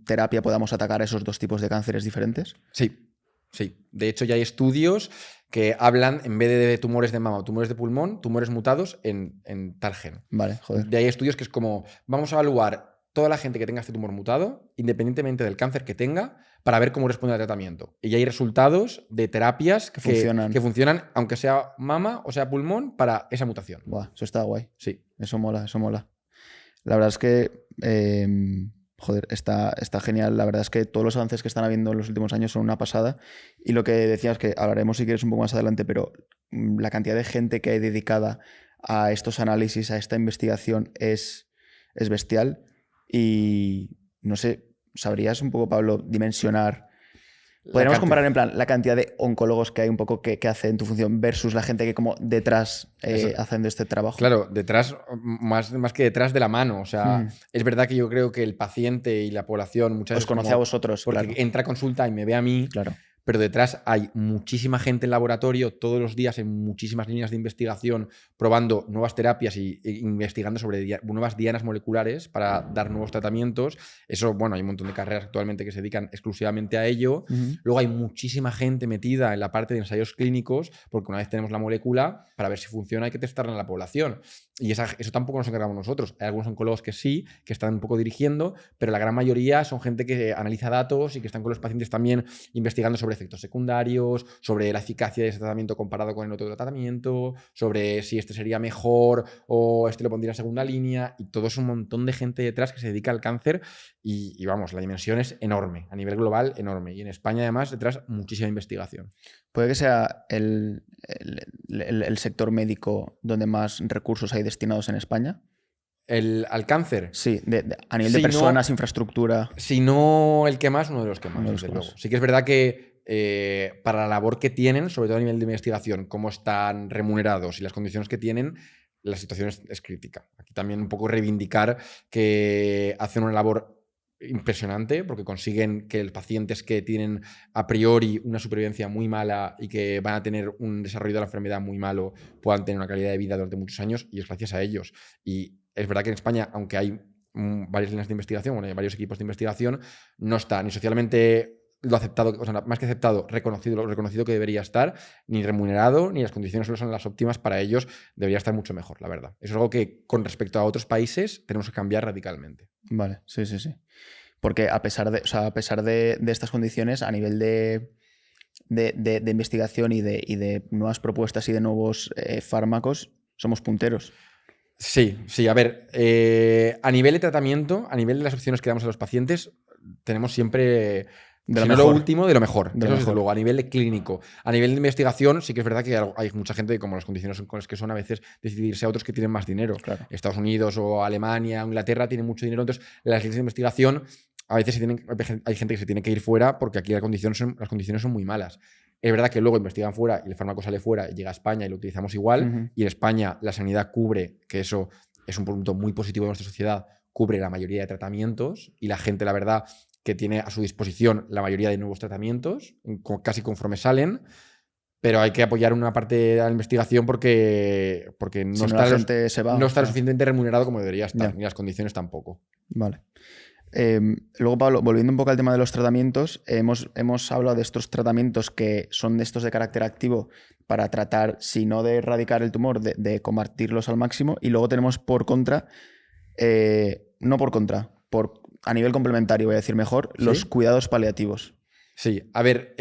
terapia podamos atacar esos dos tipos de cánceres diferentes? Sí, sí. De hecho, ya hay estudios que hablan, en vez de tumores de mama o tumores de pulmón, tumores mutados en tal gen. Vale, joder. De ahí hay estudios que es como, vamos a evaluar toda la gente que tenga este tumor mutado, independientemente del cáncer que tenga, para ver cómo responde al tratamiento. Y ya hay resultados de terapias que funcionan, aunque sea mama o sea pulmón, para esa mutación. Buah, eso está guay. Sí. Eso mola, eso mola. La verdad es que, joder, está genial. La verdad es que todos los avances que están habiendo en los últimos años son una pasada. Y lo que decías, que hablaremos si quieres un poco más adelante, pero la cantidad de gente que hay dedicada a estos análisis, a esta investigación, es bestial. Y no sé, ¿sabrías un poco, Pablo, dimensionar? Podríamos comparar en plan la cantidad de oncólogos que hay un poco que hacen tu función versus la gente que como detrás haciendo este trabajo. Claro, detrás, más que detrás de la mano. O sea, es verdad que yo creo que el paciente y la población muchas veces os conoce a vosotros, porque claro. entra a consulta y me ve a mí. Claro. Pero detrás hay muchísima gente en laboratorio, todos los días en muchísimas líneas de investigación, probando nuevas terapias e investigando sobre nuevas dianas moleculares para dar nuevos tratamientos. Eso, bueno, hay un montón de carreras actualmente que se dedican exclusivamente a ello. Luego hay muchísima gente metida en la parte de ensayos clínicos, porque una vez tenemos la molécula, para ver si funciona hay que testarla en la población. Y eso tampoco nos encargamos nosotros. Hay algunos oncólogos que sí, que están un poco dirigiendo, pero la gran mayoría son gente que analiza datos y que están con los pacientes también investigando sobre efectos secundarios, sobre la eficacia de ese tratamiento comparado con el otro tratamiento, sobre si este sería mejor o este lo pondría en segunda línea, y todo es un montón de gente detrás que se dedica al cáncer y vamos, la dimensión es enorme, a nivel global enorme, y en España además detrás muchísima investigación. ¿Puede que sea el sector médico donde más recursos hay destinados en España? ¿Al cáncer? Sí, a nivel de personas, infraestructura. Si no el que más, uno de los que más, desde luego. Sí que es verdad que para la labor que tienen, sobre todo a nivel de investigación, cómo están remunerados y las condiciones que tienen, la situación es crítica. Aquí también un poco reivindicar que hacen una labor impresionante porque consiguen que los pacientes que tienen a priori una supervivencia muy mala y que van a tener un desarrollo de la enfermedad muy malo puedan tener una calidad de vida durante muchos años, y es gracias a ellos. Y es verdad que en España, aunque hay varias líneas de investigación, bueno, hay varios equipos de investigación, no está ni socialmente lo aceptado, o sea, más que aceptado, lo reconocido que debería estar, ni remunerado, ni las condiciones no son las óptimas para ellos, debería estar mucho mejor, la verdad. Eso es algo que con respecto a otros países tenemos que cambiar radicalmente. Vale, sí. Porque a pesar de estas condiciones, a nivel de investigación y de nuevas propuestas y de nuevos fármacos, somos punteros. Sí, a ver, a nivel de tratamiento, a nivel de las opciones que damos a los pacientes, tenemos siempre... De lo último, de lo mejor. Eso desde luego, a nivel de clínico. A nivel de investigación, sí que es verdad que hay mucha gente que, como las condiciones son con las que son, a veces decidirse a otros que tienen más dinero. Claro. Estados Unidos o Alemania, Inglaterra tienen mucho dinero. Entonces, las líneas de investigación, a veces hay gente que se tiene que ir fuera porque aquí las condiciones son muy malas. Es verdad que luego investigan fuera y el fármaco sale fuera y llega a España y lo utilizamos igual. Y en España la sanidad cubre, que eso es un punto muy positivo de nuestra sociedad, cubre la mayoría de tratamientos, y la gente, la verdad, que tiene a su disposición la mayoría de nuevos tratamientos, casi conforme salen, pero hay que apoyar una parte de la investigación porque no está lo suficientemente remunerado como debería estar, ni las condiciones tampoco. Vale. Luego, Pablo, volviendo un poco al tema de los tratamientos, hemos hablado de estos tratamientos que son de estos de carácter activo para tratar, si no de erradicar el tumor, de combatirlos al máximo, y luego tenemos a nivel complementario, voy a decir mejor, ¿sí? Los cuidados paliativos. Sí, a ver,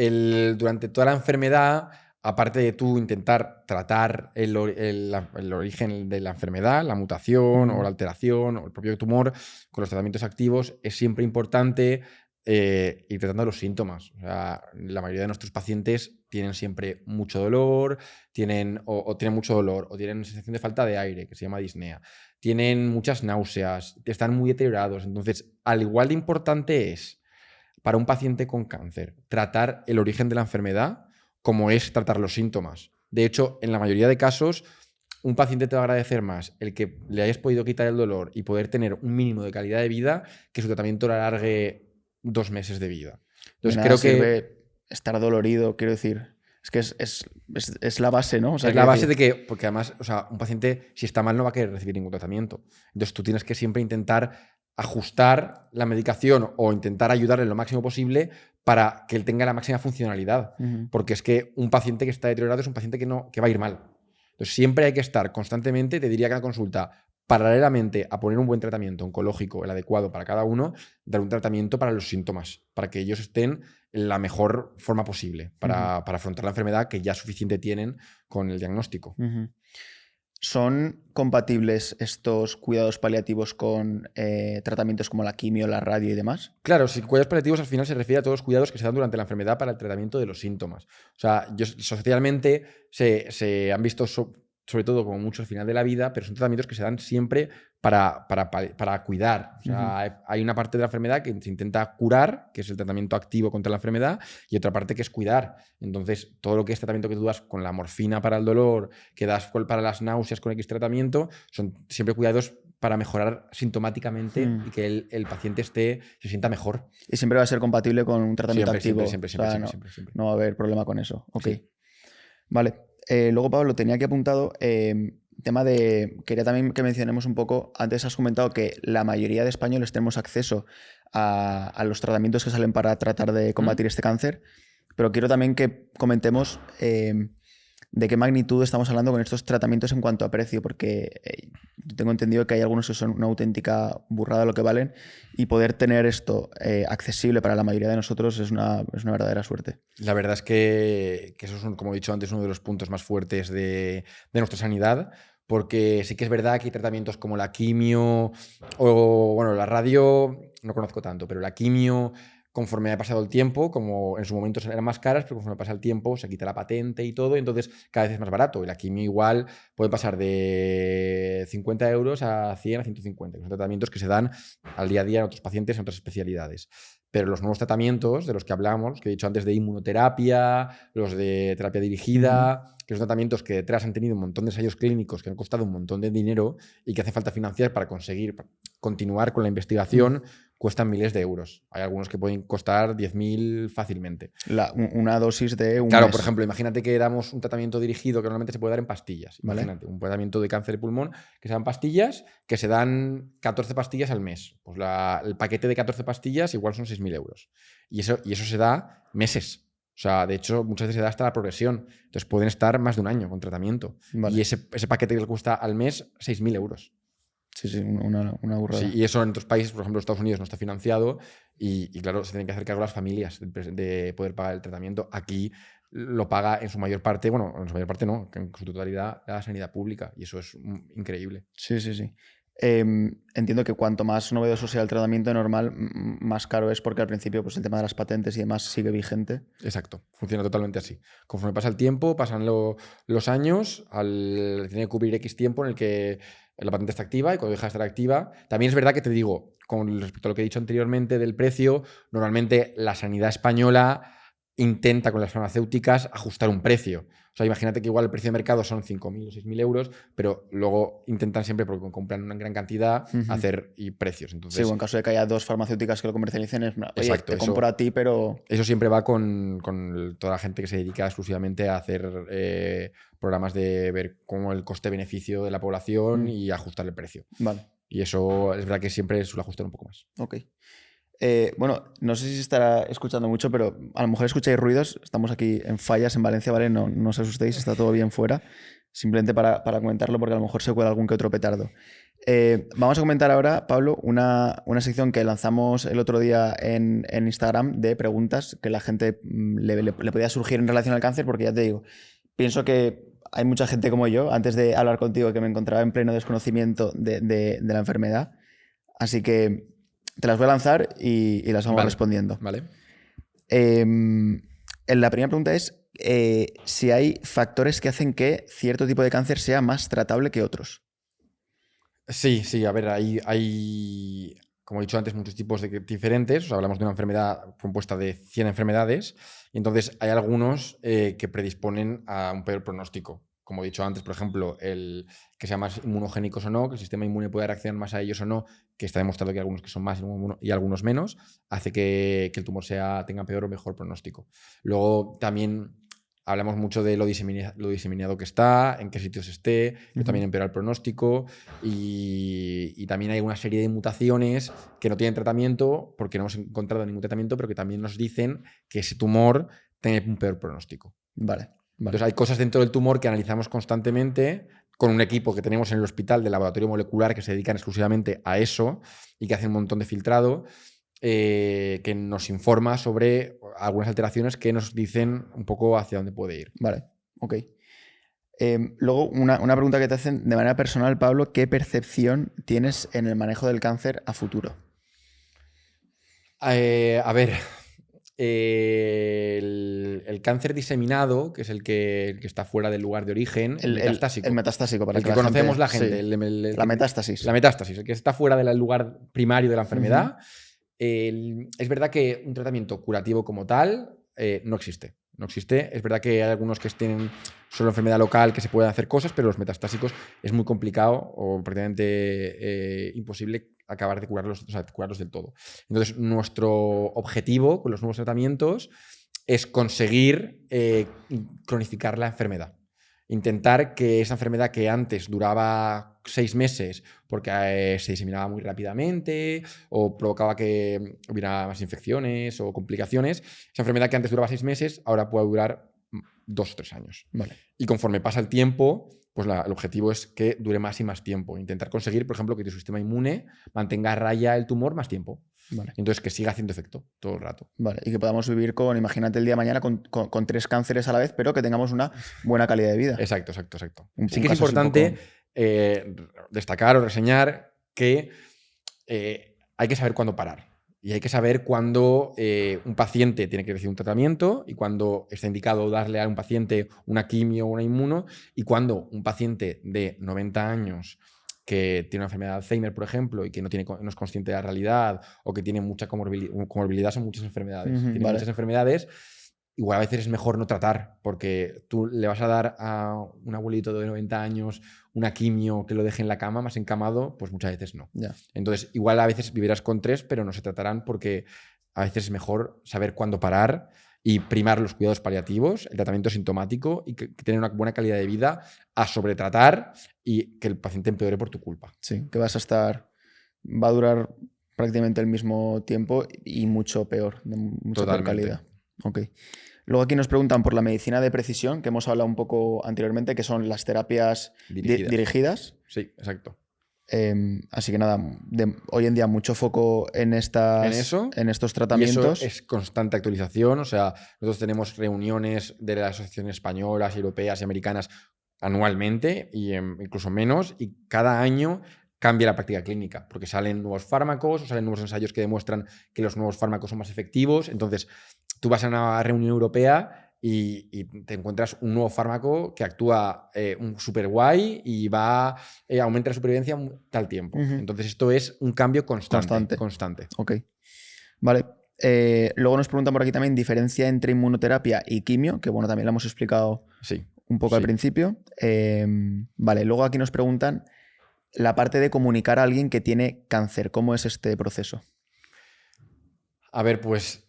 durante toda la enfermedad, aparte de tú intentar tratar el origen de la enfermedad, la mutación o la alteración o el propio tumor, con los tratamientos activos, es siempre importante ir tratando los síntomas. O sea, la mayoría de nuestros pacientes tienen siempre mucho dolor, tienen mucho dolor, o tienen sensación de falta de aire, que se llama disnea. Tienen muchas náuseas, están muy deteriorados. Entonces, al igual de importante es para un paciente con cáncer tratar el origen de la enfermedad como es tratar los síntomas. De hecho, en la mayoría de casos, un paciente te va a agradecer más el que le hayas podido quitar el dolor y poder tener un mínimo de calidad de vida que su tratamiento le alargue 2 meses de vida. Entonces, creo que estar dolorido, quiero decir, es que es la base, ¿no? O sea, es la base de que, porque además, o sea, un paciente, si está mal, no va a querer recibir ningún tratamiento. Entonces, tú tienes que siempre intentar ajustar la medicación o intentar ayudarle lo máximo posible para que él tenga la máxima funcionalidad. Porque es que un paciente que está deteriorado es un paciente que va a ir mal. Entonces siempre hay que estar constantemente, te diría que en la consulta, paralelamente a poner un buen tratamiento oncológico, el adecuado para cada uno, dar un tratamiento para los síntomas, para que ellos estén en la mejor forma posible para afrontar la enfermedad que ya suficiente tienen con el diagnóstico. ¿Son compatibles estos cuidados paliativos con tratamientos como la quimio, la radio y demás? Claro, si cuidados paliativos al final se refiere a todos los cuidados que se dan durante la enfermedad para el tratamiento de los síntomas. O sea, socialmente se han visto sobre todo como mucho al final de la vida, pero son tratamientos que se dan siempre para cuidar. O sea, hay una parte de la enfermedad que se intenta curar, que es el tratamiento activo contra la enfermedad, y otra parte que es cuidar. Entonces, todo lo que es tratamiento que tú das con la morfina para el dolor, que das para las náuseas con X tratamiento, son siempre cuidados para mejorar sintomáticamente y que el paciente se sienta mejor. Y siempre va a ser compatible con un tratamiento activo. Siempre. No va a haber problema con eso. Ok. Sí. Vale. Luego, Pablo, tenía aquí apuntado tema de... Quería también que mencionemos un poco, antes has comentado que la mayoría de españoles tenemos acceso a los tratamientos que salen para tratar de combatir este cáncer, pero quiero también que comentemos de qué magnitud estamos hablando con estos tratamientos en cuanto a precio, porque tengo entendido que hay algunos que son una auténtica burrada lo que valen, y poder tener esto accesible para la mayoría de nosotros es una verdadera suerte. La verdad es que eso es, como he dicho antes, uno de los puntos más fuertes de nuestra sanidad, porque sí que es verdad que hay tratamientos como la quimio o, bueno, la radio no conozco tanto, pero la quimio, conforme ha pasado el tiempo, como en su momento eran más caras, pero conforme pasa el tiempo se quita la patente y todo, y entonces cada vez es más barato. Y la quimio igual puede pasar de 50 euros a 100, a 150. Son tratamientos que se dan al día a día en otros pacientes en otras especialidades. Pero los nuevos tratamientos de los que hablamos, que he dicho antes de inmunoterapia, los de terapia dirigida, que son tratamientos que detrás han tenido un montón de ensayos clínicos que han costado un montón de dinero y que hace falta financiar para conseguir continuar con la investigación, cuestan miles de euros. Hay algunos que pueden costar 10.000 fácilmente. Una dosis de un Claro, mes. por ejemplo, imagínate que damos un tratamiento dirigido que normalmente se puede dar en pastillas. ¿Vale? Imagínate, un tratamiento de cáncer de pulmón que se dan pastillas, que se dan 14 pastillas al mes. Pues el paquete de 14 pastillas igual son 6.000 euros. Y eso se da meses. O sea, de hecho, muchas veces se da hasta la progresión. Entonces pueden estar más de un año con tratamiento. Vale. Y ese paquete que le cuesta al mes 6.000 euros. Sí, una burrada. Sí, y eso en otros países, por ejemplo, Estados Unidos no está financiado y claro, se tienen que hacer cargo las familias de poder pagar el tratamiento. Aquí lo paga en su mayor parte, bueno, en su mayor parte no, en su totalidad la sanidad pública y eso es increíble. Sí. Entiendo que cuanto más novedoso sea el tratamiento normal, más caro es porque al principio pues, el tema de las patentes y demás sigue vigente. Exacto, funciona totalmente así. Conforme pasa el tiempo, pasan los años, tiene que cubrir X tiempo en el que la patente está activa y cuando deja de estar activa, también es verdad que te digo, con respecto a lo que he dicho anteriormente del precio, normalmente la sanidad española intenta con las farmacéuticas ajustar un precio. O sea, imagínate que igual el precio de mercado son 5.000 o 6.000 euros, pero luego intentan siempre, porque compran una gran cantidad, hacer precios. Entonces, sí, o en caso de que haya dos farmacéuticas que lo comercialicen, es una, oye, exacto, te compro a ti, pero... Eso siempre va con toda la gente que se dedica exclusivamente a hacer programas de ver cómo el coste-beneficio de la población y ajustar el precio. Vale. Y eso es verdad que siempre suele ajustar un poco más. Ok. Bueno, no sé si se estará escuchando mucho, pero a lo mejor escucháis ruidos. Estamos aquí en Fallas, en Valencia, ¿vale? No os asustéis, está todo bien fuera. Simplemente para comentarlo, porque a lo mejor se cuela algún que otro petardo. Vamos a comentar ahora, Pablo, una sección que lanzamos el otro día en Instagram de preguntas que la gente le podía surgir en relación al cáncer, porque ya te digo, pienso que hay mucha gente como yo, antes de hablar contigo, que me encontraba en pleno desconocimiento de la enfermedad. Así que te las voy a lanzar y las vamos respondiendo. Vale. La primera pregunta es si hay factores que hacen que cierto tipo de cáncer sea más tratable que otros. Sí, a ver, hay, como he dicho antes, muchos tipos diferentes. O sea, hablamos de una enfermedad compuesta de 100 enfermedades y entonces hay algunos que predisponen a un peor pronóstico. Como he dicho antes, por ejemplo, el que sean más inmunogénicos o no, que el sistema inmune pueda reaccionar más a ellos o no, que está demostrado que hay algunos que son más y algunos menos, hace que el tumor tenga peor o mejor pronóstico. Luego también hablamos mucho de lo diseminado que está, en qué sitios esté, que también empeora el pronóstico y también hay una serie de mutaciones que no tienen tratamiento porque no hemos encontrado ningún tratamiento, pero que también nos dicen que ese tumor tiene un peor pronóstico. Vale. Entonces hay cosas dentro del tumor que analizamos constantemente con un equipo que tenemos en el hospital de laboratorio molecular que se dedican exclusivamente a eso y que hacen un montón de filtrado. Que nos informa sobre algunas alteraciones que nos dicen un poco hacia dónde puede ir. Vale, ok. Luego, una pregunta que te hacen de manera personal, Pablo, ¿qué percepción tienes en el manejo del cáncer a futuro? A ver, el cáncer diseminado, que es el que está fuera del lugar de origen, el metastásico. El metastásico, para el que conocemos la gente. Sí. La metástasis. La metástasis, el que está fuera del lugar primario de la enfermedad. Es verdad que un tratamiento curativo como tal no existe. No existe. Es verdad que hay algunos que tienen solo enfermedad local que se pueden hacer cosas, pero los metastásicos es muy complicado o prácticamente imposible acabar de curarlos, o sea, curarlos del todo. Entonces, nuestro objetivo con los nuevos tratamientos es conseguir cronificar la enfermedad. Intentar que esa enfermedad que antes duraba 6 meses porque se diseminaba muy rápidamente o provocaba que hubiera más infecciones o complicaciones, esa enfermedad que antes duraba 6 meses ahora puede durar 2 o 3 años. Vale. Y conforme pasa el tiempo, pues el objetivo es que dure más y más tiempo. Intentar conseguir, por ejemplo, que tu sistema inmune mantenga a raya el tumor más tiempo. Vale. Entonces, que siga haciendo efecto todo el rato. Vale. Y que podamos vivir imagínate el día de mañana con 3 cánceres a la vez, pero que tengamos una buena calidad de vida. Exacto. Sí que es importante destacar o reseñar que hay que saber cuándo parar. Y hay que saber cuándo un paciente tiene que recibir un tratamiento y cuándo está indicado darle a un paciente una quimio o una inmuno y cuándo un paciente de 90 años que tiene una enfermedad de Alzheimer, por ejemplo, y que no es consciente de la realidad o que tiene mucha comorbilidad, son muchas enfermedades. Tiene muchas enfermedades. Igual a veces es mejor no tratar, porque tú le vas a dar a un abuelito de 90 años una quimio que lo deje en la cama, más encamado, pues muchas veces no. Yeah. Entonces, igual a veces vivirás con 3, pero no se tratarán porque a veces es mejor saber cuándo parar y primar los cuidados paliativos, el tratamiento sintomático y que tener una buena calidad de vida a sobretratar y que el paciente empeore por tu culpa. Sí, que va a durar prácticamente el mismo tiempo y mucho peor, de mucha peor calidad. Ok. Luego aquí nos preguntan por la medicina de precisión, que hemos hablado un poco anteriormente, que son las terapias dirigidas. Sí, exacto. Así que nada, hoy en día mucho foco en estos tratamientos. Y eso es constante actualización. O sea, nosotros tenemos reuniones de las asociaciones españolas, europeas y americanas anualmente, y incluso menos, y cada año cambia la práctica clínica, porque salen nuevos fármacos o salen nuevos ensayos que demuestran que los nuevos fármacos son más efectivos. Entonces, tú vas a una reunión europea y te encuentras un nuevo fármaco que actúa súper guay y aumenta la supervivencia tal tiempo. Entonces, esto es un cambio constante. Ok. Vale. Luego nos preguntan por aquí también diferencia entre inmunoterapia y quimio, que bueno, también lo hemos explicado un poco al principio. Vale, luego aquí nos preguntan la parte de comunicar a alguien que tiene cáncer. ¿Cómo es este proceso? A ver, pues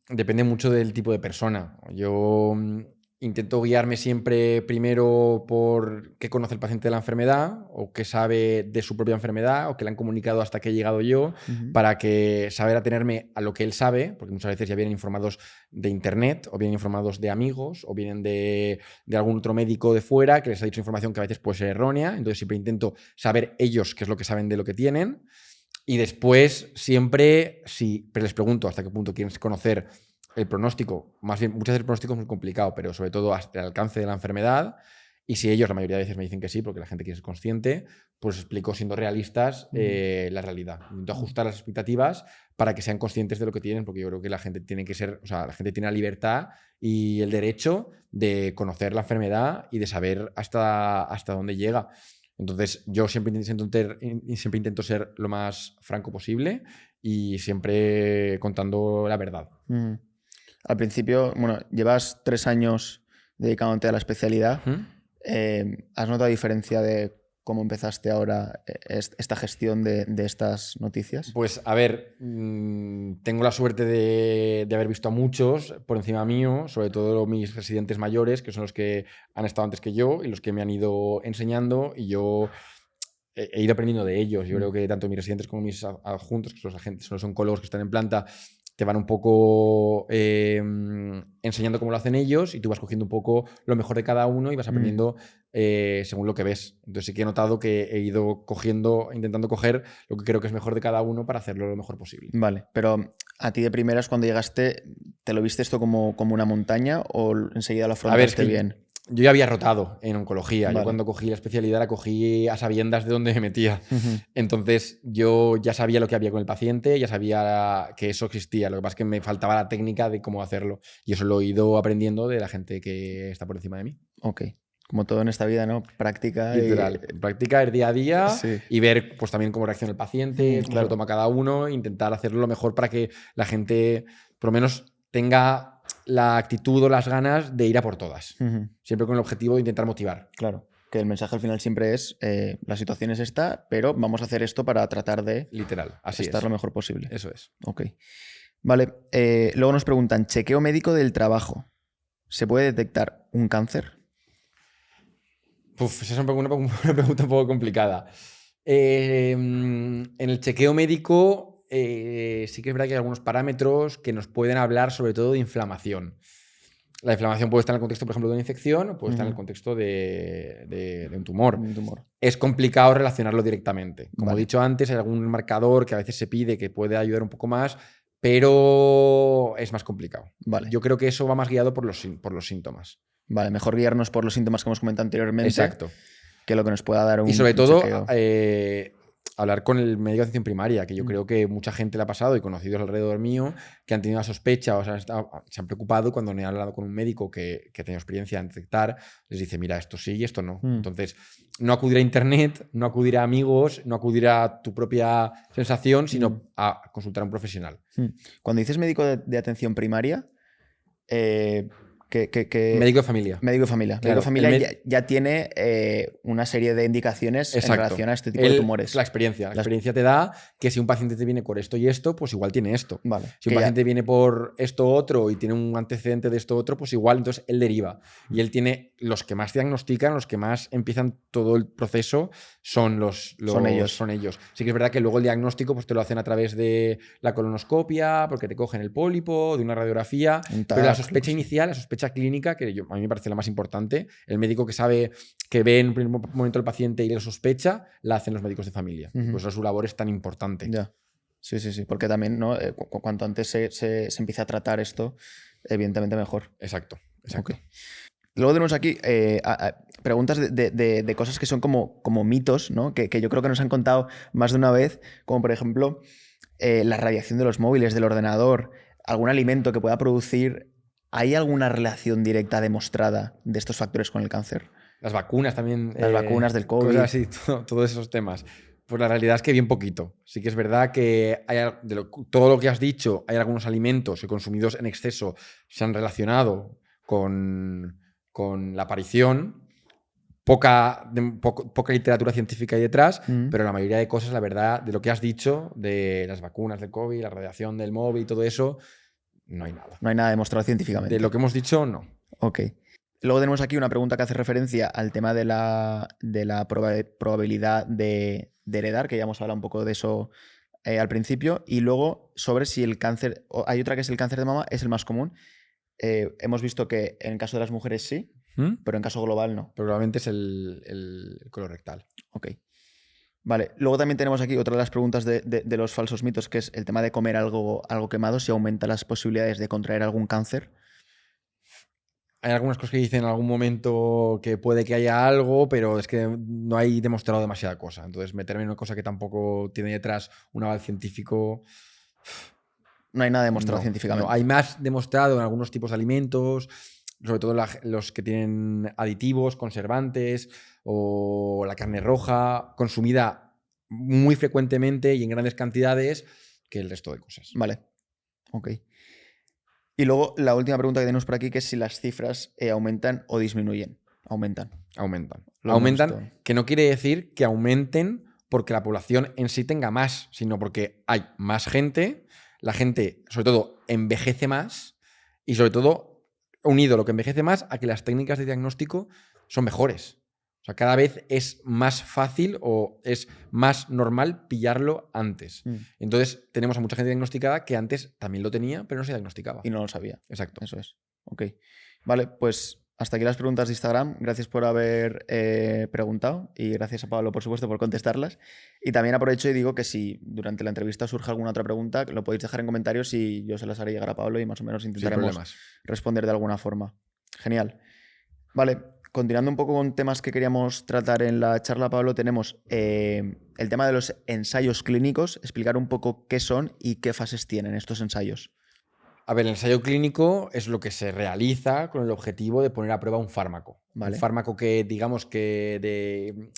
depende mucho del tipo de persona. Yo intento guiarme siempre primero por qué conoce el paciente de la enfermedad o qué sabe de su propia enfermedad o qué le han comunicado hasta que he llegado yo, para que saber atenerme a lo que él sabe, porque muchas veces ya vienen informados de internet o vienen informados de amigos o vienen de algún otro médico de fuera que les ha dicho información que a veces puede ser errónea. Entonces siempre intento saber ellos qué es lo que saben de lo que tienen. Y después siempre, pero les pregunto hasta qué punto quieren conocer el pronóstico. Más bien, muchas veces el pronóstico es muy complicado, pero sobre todo hasta el alcance de la enfermedad. Y si ellos la mayoría de veces me dicen que sí, porque la gente quiere ser consciente, pues explico siendo realistas la realidad. Intento ajustar las expectativas para que sean conscientes de lo que tienen, porque yo creo que la gente tiene que ser, o sea, la gente tiene la libertad y el derecho de conocer la enfermedad y de saber hasta dónde llega. Entonces, yo siempre intento ser lo más franco posible y siempre contando la verdad. Al principio, bueno, llevas 3 años dedicándote a la especialidad. ¿Has notado diferencia de cómo empezaste ahora esta gestión de estas noticias? Pues a ver, tengo la suerte de haber visto a muchos por encima mío, sobre todo mis residentes mayores, que son los que han estado antes que yo y los que me han ido enseñando, y yo he ido aprendiendo de ellos. Yo creo que tanto mis residentes como mis adjuntos, que son los agentes, son los oncólogos que están en planta, te van un poco enseñando cómo lo hacen ellos, y tú vas cogiendo un poco lo mejor de cada uno y vas aprendiendo según lo que ves. Entonces sí que he notado que he ido intentando coger lo que creo que es mejor de cada uno para hacerlo lo mejor posible. Vale, pero a ti de primeras cuando llegaste, ¿te lo viste esto como una montaña o enseguida lo afrontaste bien? Yo ya había rotado en oncología. Vale. Yo cuando cogí la especialidad la cogí a sabiendas de dónde me metía. Entonces yo ya sabía lo que había con el paciente, ya sabía que eso existía. Lo que pasa es que me faltaba la técnica de cómo hacerlo. Y eso lo he ido aprendiendo de la gente que está por encima de mí. Ok. Como todo en esta vida, ¿no? Práctica. Literal. Practicar día a día Sí. y ver pues también cómo reacciona el paciente, cómo claro. se lo toma cada uno, e intentar hacerlo lo mejor para que la gente por lo menos tenga la actitud o las ganas de ir a por todas. Siempre con el objetivo de intentar motivar. Claro. Que el mensaje al final siempre es la situación es esta, pero vamos a hacer esto para tratar de Literal. Así estar es. lo mejor posible. Eso es. Ok. Vale. Luego nos preguntan, chequeo médico del trabajo. ¿Se puede detectar un cáncer? Esa es una pregunta un poco complicada. En el chequeo médico sí que es verdad que hay algunos parámetros que nos pueden hablar sobre todo de inflamación. La inflamación puede estar en el contexto, por ejemplo, de una infección, o puede estar en el contexto de un tumor. Es complicado relacionarlo directamente. Como he dicho antes, hay algún marcador que a veces se pide que puede ayudar un poco más, pero es más complicado. Vale. Yo creo que eso va más guiado por los síntomas. Vale, mejor guiarnos por los síntomas que hemos comentado anteriormente. Exacto. Que lo que nos pueda dar un Y sobre todo, chequeo. Hablar con el médico de atención primaria, que yo creo que mucha gente le ha pasado, y conocidos alrededor mío, que han tenido la sospecha o se han preocupado cuando he hablado con un médico que ha tenido experiencia en detectar, les dice, mira, esto sí y esto no. Entonces, no acudir a internet, no acudir a amigos, no acudir a tu propia sensación, sino a consultar a un profesional. Cuando dices médico de atención primaria, Médico de familia. Médico de familia. Claro, Médico de familia ya tiene una serie de indicaciones en relación a este tipo de tumores. La experiencia. La experiencia te da que si un paciente te viene por esto y esto, pues igual tiene esto. Vale. Si un paciente viene por esto otro y tiene un antecedente de esto otro, pues igual, entonces él deriva. Y él tiene los que más diagnostican, los que más empiezan todo el proceso, son ellos. Sí que es verdad que luego el diagnóstico pues te lo hacen a través de la colonoscopia, porque te cogen el pólipo, de una radiografía, pero la sospecha inicial, la sospecha clínica, que a mí me parece la más importante, el médico que sabe, que ve en un primer momento el paciente y le sospecha, la hacen los médicos de familia. Por eso su labor es tan importante. Ya. Sí, porque también, ¿no? Cuanto antes se empiece a tratar esto, evidentemente mejor. Exacto. Okay. Luego tenemos aquí preguntas de cosas que son como mitos, ¿no? Que yo creo que nos han contado más de una vez, como por ejemplo la radiación de los móviles, del ordenador, algún alimento que pueda producir. ¿Hay alguna relación directa demostrada de estos factores con el cáncer? Las vacunas también. Las vacunas del COVID. Cosas así, todos esos temas. Pues la realidad es que bien poquito. Sí que es verdad que todo lo que has dicho, hay algunos alimentos que consumidos en exceso se han relacionado con la aparición. Poca literatura científica hay detrás, pero la mayoría de cosas, la verdad, de lo que has dicho, de las vacunas del COVID, la radiación del móvil y todo eso, no hay nada. No hay nada demostrado científicamente. De lo que hemos dicho, no. Ok. Luego tenemos aquí una pregunta que hace referencia al tema de la probabilidad de heredar, que ya hemos hablado un poco de eso al principio, y luego sobre si el cáncer, hay otra que es el cáncer de mama, es el más común. Hemos visto que en el caso de las mujeres sí, pero en caso global no. Probablemente es el colorectal. Ok. Vale, luego también tenemos aquí otra de las preguntas de los falsos mitos, que es el tema de comer algo quemado, si aumenta las posibilidades de contraer algún cáncer. Hay algunas cosas que dicen en algún momento que puede que haya algo, pero es que no hay demostrado demasiada cosa. Entonces, meterme en una cosa que tampoco tiene detrás un aval científico... No hay nada demostrado científicamente. No, hay más demostrado en algunos tipos de alimentos, sobre todo los que tienen aditivos, conservantes, o la carne roja, consumida muy frecuentemente y en grandes cantidades, que el resto de cosas. Vale. Ok. Y luego la última pregunta que tenemos por aquí, que es si las cifras aumentan o disminuyen. Aumentan. Aumentan. Lo Aumentan, hemos visto. que no quiere decir que aumenten porque la población en sí tenga más, sino porque hay más gente, la gente, sobre todo, envejece más y, sobre todo, unido lo que envejece más a que las técnicas de diagnóstico son mejores. O sea, cada vez es más fácil o es más normal pillarlo antes. Entonces, tenemos a mucha gente diagnosticada que antes también lo tenía, pero no se diagnosticaba. Y no lo sabía. Exacto. Eso es. Ok. Vale, pues hasta aquí las preguntas de Instagram. Gracias por haber preguntado y gracias a Pablo, por supuesto, por contestarlas. Y también aprovecho y digo que si durante la entrevista surge alguna otra pregunta, lo podéis dejar en comentarios y yo se las haré llegar a Pablo y más o menos Sin intentaremos problemas. responder de alguna forma. Genial. Vale, continuando un poco con temas que queríamos tratar en la charla, Pablo, tenemos el tema de los ensayos clínicos, explicar un poco qué son y qué fases tienen estos ensayos. A ver, el ensayo clínico es lo que se realiza con el objetivo de poner a prueba un fármaco. Vale. Un fármaco que, digamos, que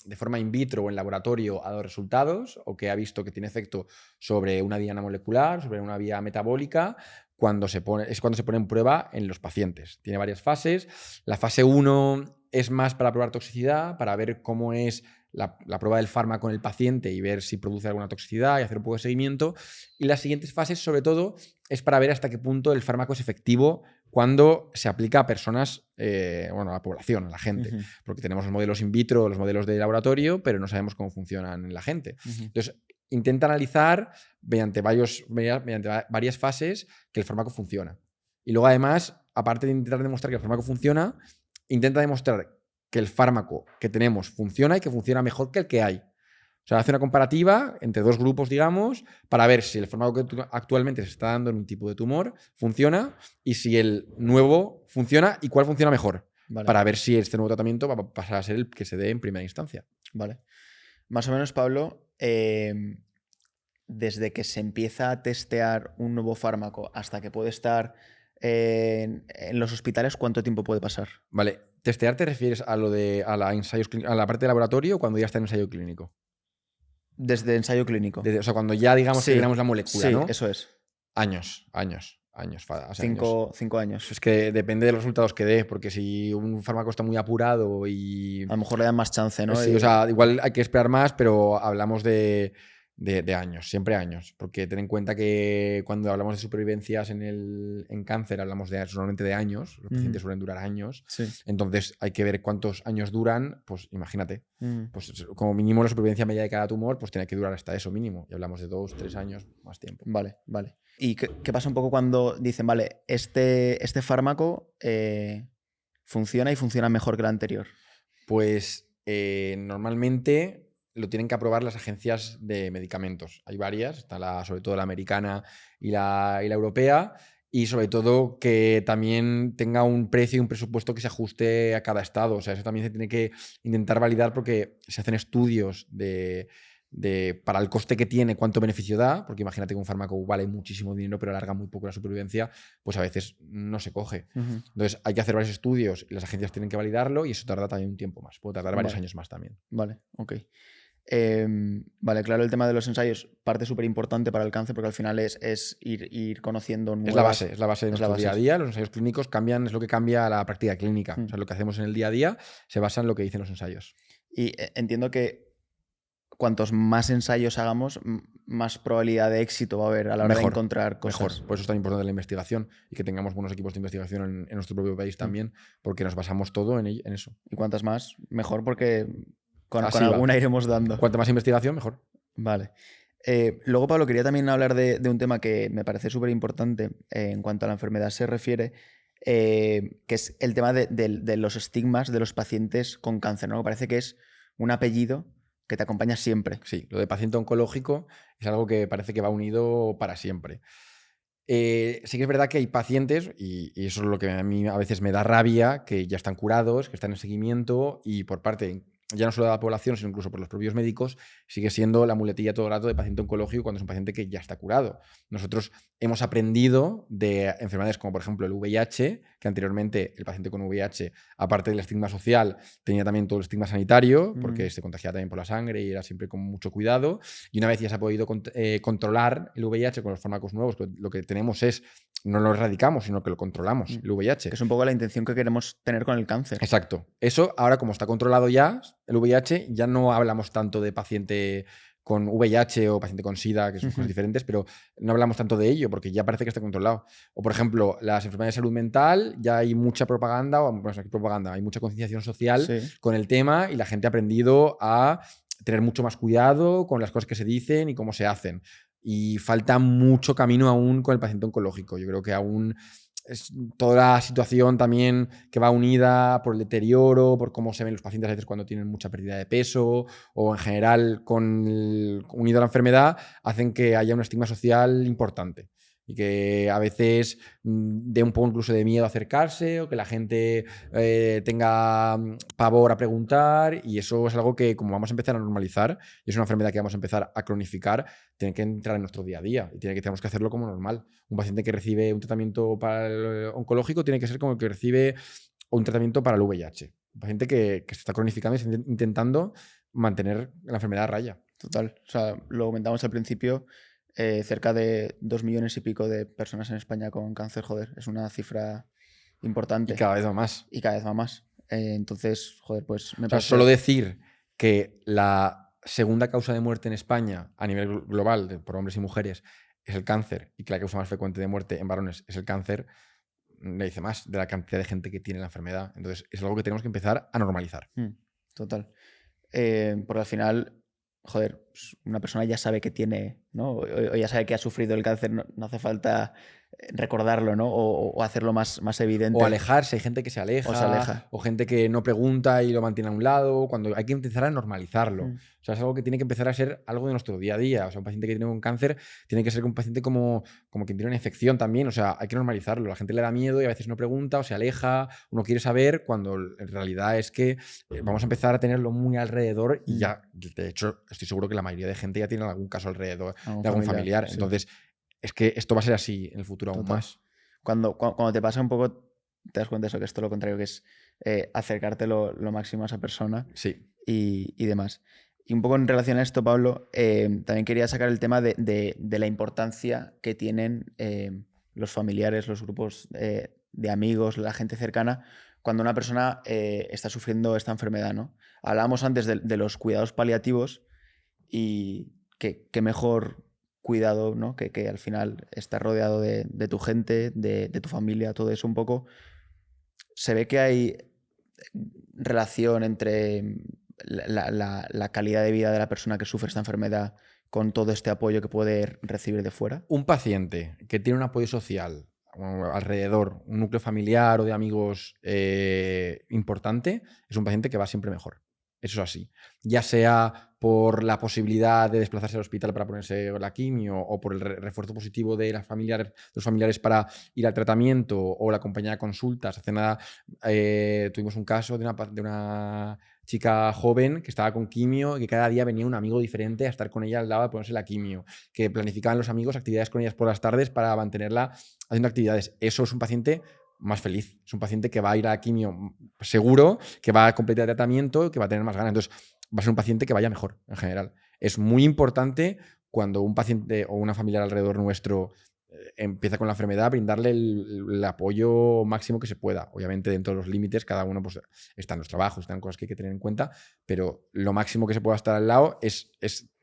de forma in vitro o en laboratorio ha dado resultados o que ha visto que tiene efecto sobre una diana molecular, sobre una vía metabólica, es cuando se pone en prueba en los pacientes. Tiene varias fases. La fase 1 es más para probar toxicidad, para ver cómo es la prueba del fármaco en el paciente y ver si produce alguna toxicidad y hacer un poco de seguimiento. Y las siguientes fases, sobre todo, es para ver hasta qué punto el fármaco es efectivo cuando se aplica a personas, a la población, a la gente. Porque tenemos los modelos in vitro, los modelos de laboratorio, pero no sabemos cómo funcionan en la gente. Entonces, intenta analizar mediante varias fases que el fármaco funciona. Y luego, además, aparte de intentar demostrar que el fármaco funciona, intenta demostrar que el fármaco que tenemos funciona y que funciona mejor que el que hay. O sea, hace una comparativa entre dos grupos, digamos, para ver si el fármaco que actualmente se está dando en un tipo de tumor funciona y si el nuevo funciona y cuál funciona mejor. Vale. Para ver si este nuevo tratamiento va a pasar a ser el que se dé en primera instancia. Vale. Más o menos, Pablo, desde que se empieza a testear un nuevo fármaco hasta que puede estar en los hospitales, ¿cuánto tiempo puede pasar? Vale. ¿Testear te refieres a la parte de laboratorio o cuando ya está en ensayo clínico? Desde ensayo clínico. O sea, cuando ya digamos Sí. que tenemos la molécula, Sí, ¿no? eso es. Años. O sea, años. 5 años. Es que depende de los resultados que dé, porque si un fármaco está muy apurado y... A lo mejor le dan más chance, ¿no? Sí, o sea, igual hay que esperar más, pero hablamos de años, siempre años. Porque ten en cuenta que cuando hablamos de supervivencias en cáncer, hablamos normalmente de años. Los pacientes suelen durar años. Sí. Entonces hay que ver cuántos años duran. Pues imagínate, pues como mínimo la supervivencia media de cada tumor, pues tiene que durar hasta eso mínimo. Y hablamos de 2, 3 años, más tiempo. Vale. ¿Y qué pasa un poco cuando dicen, vale, este fármaco funciona y funciona mejor que el anterior? Pues normalmente lo tienen que aprobar las agencias de medicamentos. Hay varias, está sobre todo la americana y la europea, y sobre todo que también tenga un precio y un presupuesto que se ajuste a cada estado. O sea, eso también se tiene que intentar validar porque se hacen estudios para el coste que tiene, cuánto beneficio da, porque imagínate que un fármaco vale muchísimo dinero pero alarga muy poco la supervivencia, pues a veces no se coge. Entonces hay que hacer varios estudios y las agencias tienen que validarlo y eso tarda también un tiempo más, puede tardar varios años más también. Vale, ok. Vale, claro, el tema de los ensayos, parte súper importante para el cáncer porque al final es ir conociendo nuevas... Es la base de nuestro día a día. Los ensayos clínicos es lo que cambia la práctica clínica. O sea, lo que hacemos en el día a día se basa en lo que dicen los ensayos. Y entiendo que cuantos más ensayos hagamos, más probabilidad de éxito va a haber a la hora de encontrar cosas. Mejor. Por eso es tan importante la investigación y que tengamos buenos equipos de investigación en nuestro propio país también, porque nos basamos todo en eso. Y cuantas más, mejor, porque con alguna iremos dando. Cuanta más investigación, mejor. Vale. Luego, Pablo, quería también hablar de un tema que me parece súper importante en cuanto a la enfermedad se refiere, que es el tema de los estigmas de los pacientes con cáncer, ¿no? Me parece que es un apellido que te acompaña siempre. Sí, lo de paciente oncológico es algo que parece que va unido para siempre. Sí que es verdad que hay pacientes, y eso es lo que a mí a veces me da rabia, que ya están curados, que están en seguimiento y por parte ya no solo de la población, sino incluso por los propios médicos, sigue siendo la muletilla todo el rato de paciente oncológico cuando es un paciente que ya está curado. Nosotros hemos aprendido de enfermedades como por ejemplo el VIH, que anteriormente el paciente con VIH, aparte del estigma social, tenía también todo el estigma sanitario, porque se contagiaba también por la sangre y era siempre con mucho cuidado. Y una vez ya se ha podido controlar el VIH con los fármacos nuevos, lo que tenemos es no lo erradicamos, sino que lo controlamos, el VIH. Que es un poco la intención que queremos tener con el cáncer. Exacto. Eso, ahora como está controlado ya, el VIH, ya no hablamos tanto de paciente con VIH o paciente con SIDA, que son cosas diferentes, pero no hablamos tanto de ello porque ya parece que está controlado. O, por ejemplo, las enfermedades de salud mental, ya hay mucha propaganda, o bueno, aquí propaganda, hay mucha concienciación social con el tema y la gente ha aprendido a tener mucho más cuidado con las cosas que se dicen y cómo se hacen. Y falta mucho camino aún con el paciente oncológico. Yo creo que aún es toda la situación también que va unida por el deterioro, por cómo se ven los pacientes a veces cuando tienen mucha pérdida de peso o en general unido a la enfermedad, hacen que haya un estigma social importante. Y que a veces dé un poco incluso de miedo a acercarse o que la gente tenga pavor a preguntar, y eso es algo que como vamos a empezar a normalizar y es una enfermedad que vamos a empezar a cronificar, tiene que entrar en nuestro día a día y tenemos que hacerlo como normal. Un paciente que recibe un tratamiento para el oncológico tiene que ser como el que recibe un tratamiento para el VIH. Un paciente que se está cronificando y está intentando mantener la enfermedad a raya. Total. O sea, lo comentamos al principio. Cerca de 2 millones y pico de personas en España con cáncer, joder, es una cifra importante. Y cada vez va más. Y cada vez va más. Entonces, joder, pues me parece... Solo decir que la segunda causa de muerte en España a nivel global por hombres y mujeres es el cáncer y que la causa más frecuente de muerte en varones es el cáncer, le dice más de la cantidad de gente que tiene la enfermedad. Entonces, es algo que tenemos que empezar a normalizar. Total. Porque al final... joder, una persona ya sabe que tiene, ¿no? O ya sabe que ha sufrido el cáncer, no hace falta recordarlo, ¿no? O hacerlo más evidente. O alejarse, hay gente que se aleja, o gente que no pregunta y lo mantiene a un lado, cuando hay que empezar a normalizarlo. O sea, es algo que tiene que empezar a ser algo de nuestro día a día. O sea, un paciente que tiene un cáncer tiene que ser un paciente como quien tiene una infección también. O sea, hay que normalizarlo. La gente le da miedo y a veces no pregunta o se aleja, uno quiere saber, cuando en realidad es que vamos a empezar a tenerlo muy alrededor y ya, de hecho, estoy seguro que la mayoría de gente ya tiene algún caso alrededor de algún familiar. Sí. Entonces, es que esto va a ser así en el futuro aún más. Cuando te pasa un poco, te das cuenta de eso, que es todo lo contrario, que es acercarte lo máximo a esa persona. Sí. Y demás. Y un poco en relación a esto, Pablo, también quería sacar el tema de la importancia que tienen los familiares, los grupos de amigos, la gente cercana, cuando una persona está sufriendo esta enfermedad, ¿no? Hablábamos antes de los cuidados paliativos y qué mejor cuidado, ¿no? Que al final estar rodeado de tu gente, de tu familia, todo eso un poco. Se ve que hay relación entre la calidad de vida de la persona que sufre esta enfermedad con todo este apoyo que puede recibir de fuera. Un paciente que tiene un apoyo social alrededor, un núcleo familiar o de amigos importante, es un paciente que va siempre mejor. Eso es así. Ya sea por la posibilidad de desplazarse al hospital para ponerse la quimio o por el refuerzo positivo de los familiares para ir al tratamiento o la compañía de consultas. Hace nada tuvimos un caso de una chica joven que estaba con quimio y que cada día venía un amigo diferente a estar con ella al lado de ponerse la quimio, que planificaban los amigos actividades con ellas por las tardes para mantenerla haciendo actividades. Eso es un paciente más feliz. Es un paciente que va a ir a la quimio seguro, que va a completar el tratamiento, que va a tener más ganas. Entonces, va a ser un paciente que vaya mejor en general. Es muy importante cuando un paciente o una familiar alrededor nuestro empieza con la enfermedad, brindarle el apoyo máximo que se pueda. Obviamente, dentro de los límites, cada uno pues, está en los trabajos, están cosas que hay que tener en cuenta, pero lo máximo que se pueda estar al lado es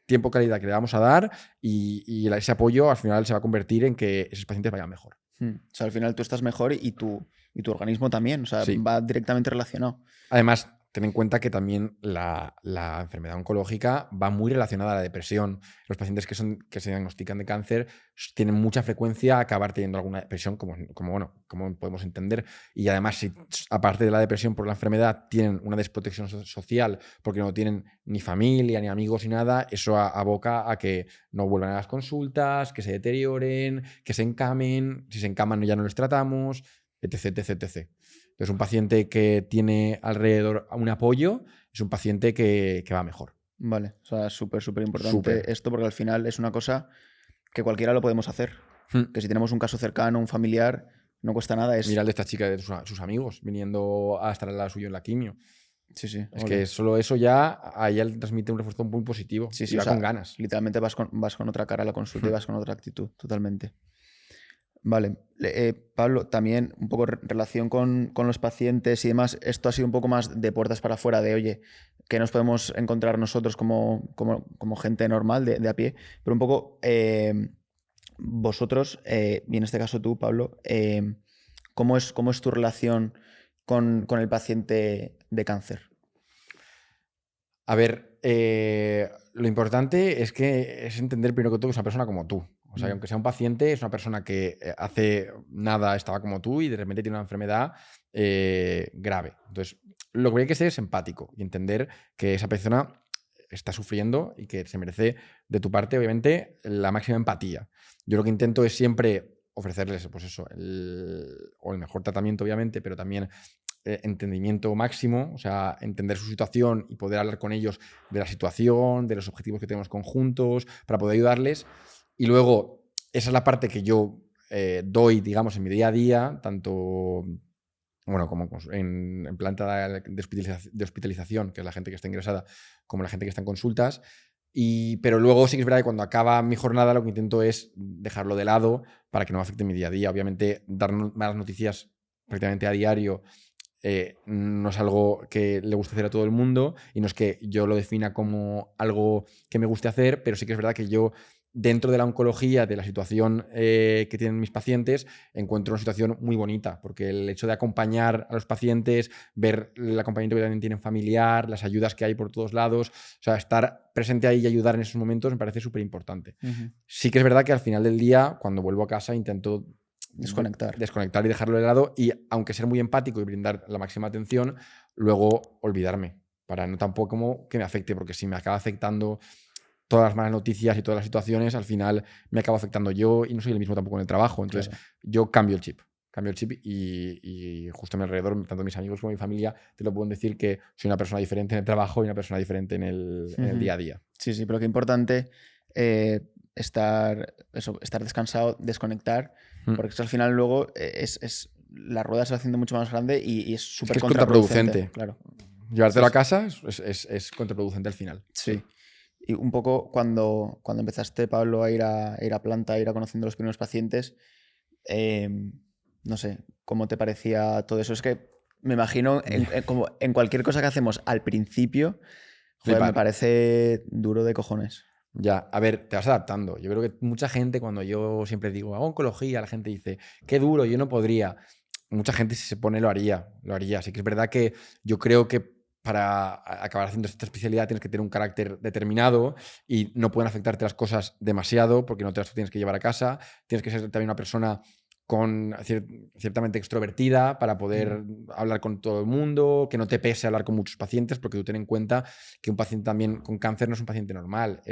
tiempo, calidad que le vamos a dar y ese apoyo al final se va a convertir en que esos pacientes vayan mejor. O sea, al final tú estás mejor y tu organismo también. O sea, sí, va directamente relacionado. Además, ten en cuenta que también la enfermedad oncológica va muy relacionada a la depresión. Los pacientes que se diagnostican de cáncer tienen mucha frecuencia a acabar teniendo alguna depresión, como podemos entender. Y además, si aparte de la depresión por la enfermedad tienen una desprotección social porque no tienen ni familia, ni amigos, ni nada, eso aboca a que no vuelvan a las consultas, que se deterioren, que se encamen. Si se encaman ya no les tratamos, etc, etc, etc. Entonces, un paciente que tiene alrededor un apoyo es un paciente que va mejor. Vale, o sea, súper importante esto, porque al final es una cosa que cualquiera lo podemos hacer. Que si tenemos un caso cercano, un familiar, no cuesta nada. Mira el de esta chica de sus amigos viniendo a estar al lado suyo en la quimio. Sí. Es que solo eso ya a ella le transmite un refuerzo muy positivo. Sí, va con ganas. Literalmente vas con otra cara a la consulta y vas con otra actitud, totalmente. Vale. Pablo, también un poco relación con los pacientes y demás, esto ha sido un poco más de puertas para afuera, de oye, que nos podemos encontrar nosotros como gente normal de a pie, pero un poco vosotros, y en este caso tú, Pablo, cómo es tu relación con el paciente de cáncer? A ver, lo importante es entender primero que todo que es una persona como tú. O sea, que aunque sea un paciente, es una persona que hace nada estaba como tú y de repente tiene una enfermedad grave. Entonces, lo que hay que ser es empático y entender que esa persona está sufriendo y que se merece de tu parte, obviamente, la máxima empatía. Yo lo que intento es siempre ofrecerles, pues eso, el mejor tratamiento, obviamente, pero también entendimiento máximo, o sea, entender su situación y poder hablar con ellos de la situación, de los objetivos que tenemos conjuntos, para poder ayudarles. Y luego, esa es la parte que yo doy, digamos, en mi día a día, tanto bueno, como en planta de hospitalización, que es la gente que está ingresada, como la gente que está en consultas. Pero luego sí que es verdad que cuando acaba mi jornada lo que intento es dejarlo de lado para que no afecte mi día a día. Obviamente, dar malas noticias prácticamente a diario no es algo que le guste hacer a todo el mundo y no es que yo lo defina como algo que me guste hacer, pero sí que es verdad que yo, dentro de la oncología, de la situación que tienen mis pacientes, encuentro una situación muy bonita, porque el hecho de acompañar a los pacientes, ver el acompañamiento que también tienen familiar, las ayudas que hay por todos lados, o sea, estar presente ahí y ayudar en esos momentos me parece súper importante. Sí que es verdad que al final del día, cuando vuelvo a casa, intento desconectar y dejarlo de lado y, aunque ser muy empático y brindar la máxima atención, luego olvidarme para no tampoco como que me afecte, porque si me acaba afectando todas las malas noticias y todas las situaciones, al final me acabo afectando yo y no soy el mismo tampoco en el trabajo. Entonces yo cambio el chip y justo a mi alrededor, tanto mis amigos como mi familia, te lo pueden decir que soy una persona diferente en el trabajo y una persona diferente en el día a día. Sí, pero qué importante estar descansado, desconectar, porque es que al final luego la rueda se va haciendo mucho más grande y es súper contraproducente. Claro. Llevártelo a casa es contraproducente al final. Sí. Y un poco cuando empezaste, Pablo, a ir a planta, a ir a conociendo a los primeros pacientes, no sé, ¿cómo te parecía todo eso? Es que me imagino, como en cualquier cosa que hacemos al principio, joder, me parece duro de cojones. Ya, a ver, te vas adaptando. Yo creo que mucha gente, cuando yo siempre digo, hago oncología, la gente dice, qué duro, yo no podría. Mucha gente, si se pone, lo haría. Así que es verdad que yo creo que para acabar haciendo esta especialidad tienes que tener un carácter determinado y no pueden afectarte las cosas demasiado porque no te las tienes que llevar a casa. Tienes que ser también una persona ciertamente extrovertida para poder hablar con todo el mundo, que no te pese hablar con muchos pacientes, porque tú ten en cuenta que un paciente también con cáncer no es un paciente normal.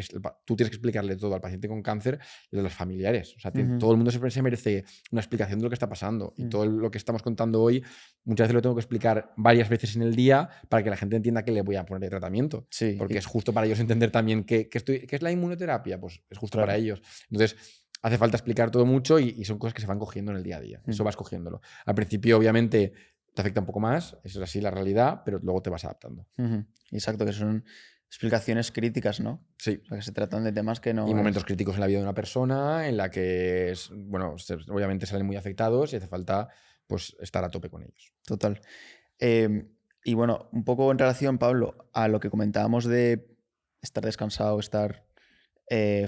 Tú tienes que explicarle todo al paciente con cáncer y a los familiares. O sea, todo el mundo se merece una explicación de lo que está pasando. Y todo lo que estamos contando hoy, muchas veces lo tengo que explicar varias veces en el día para que la gente entienda que le voy a poner de tratamiento. Sí, porque es justo para ellos entender también qué es la inmunoterapia. Pues es justo para ellos. Entonces, hace falta explicar todo mucho y son cosas que se van cogiendo en el día a día. Eso vas cogiéndolo. Al principio, obviamente, te afecta un poco más, eso es así la realidad, pero luego te vas adaptando. Exacto, que son explicaciones críticas, ¿no? Sí. O sea, que se tratan de temas que no... Y momentos críticos en la vida de una persona en la que, obviamente salen muy afectados y hace falta pues estar a tope con ellos. Total. Y bueno, un poco en relación, Pablo, a lo que comentábamos de estar descansado, estar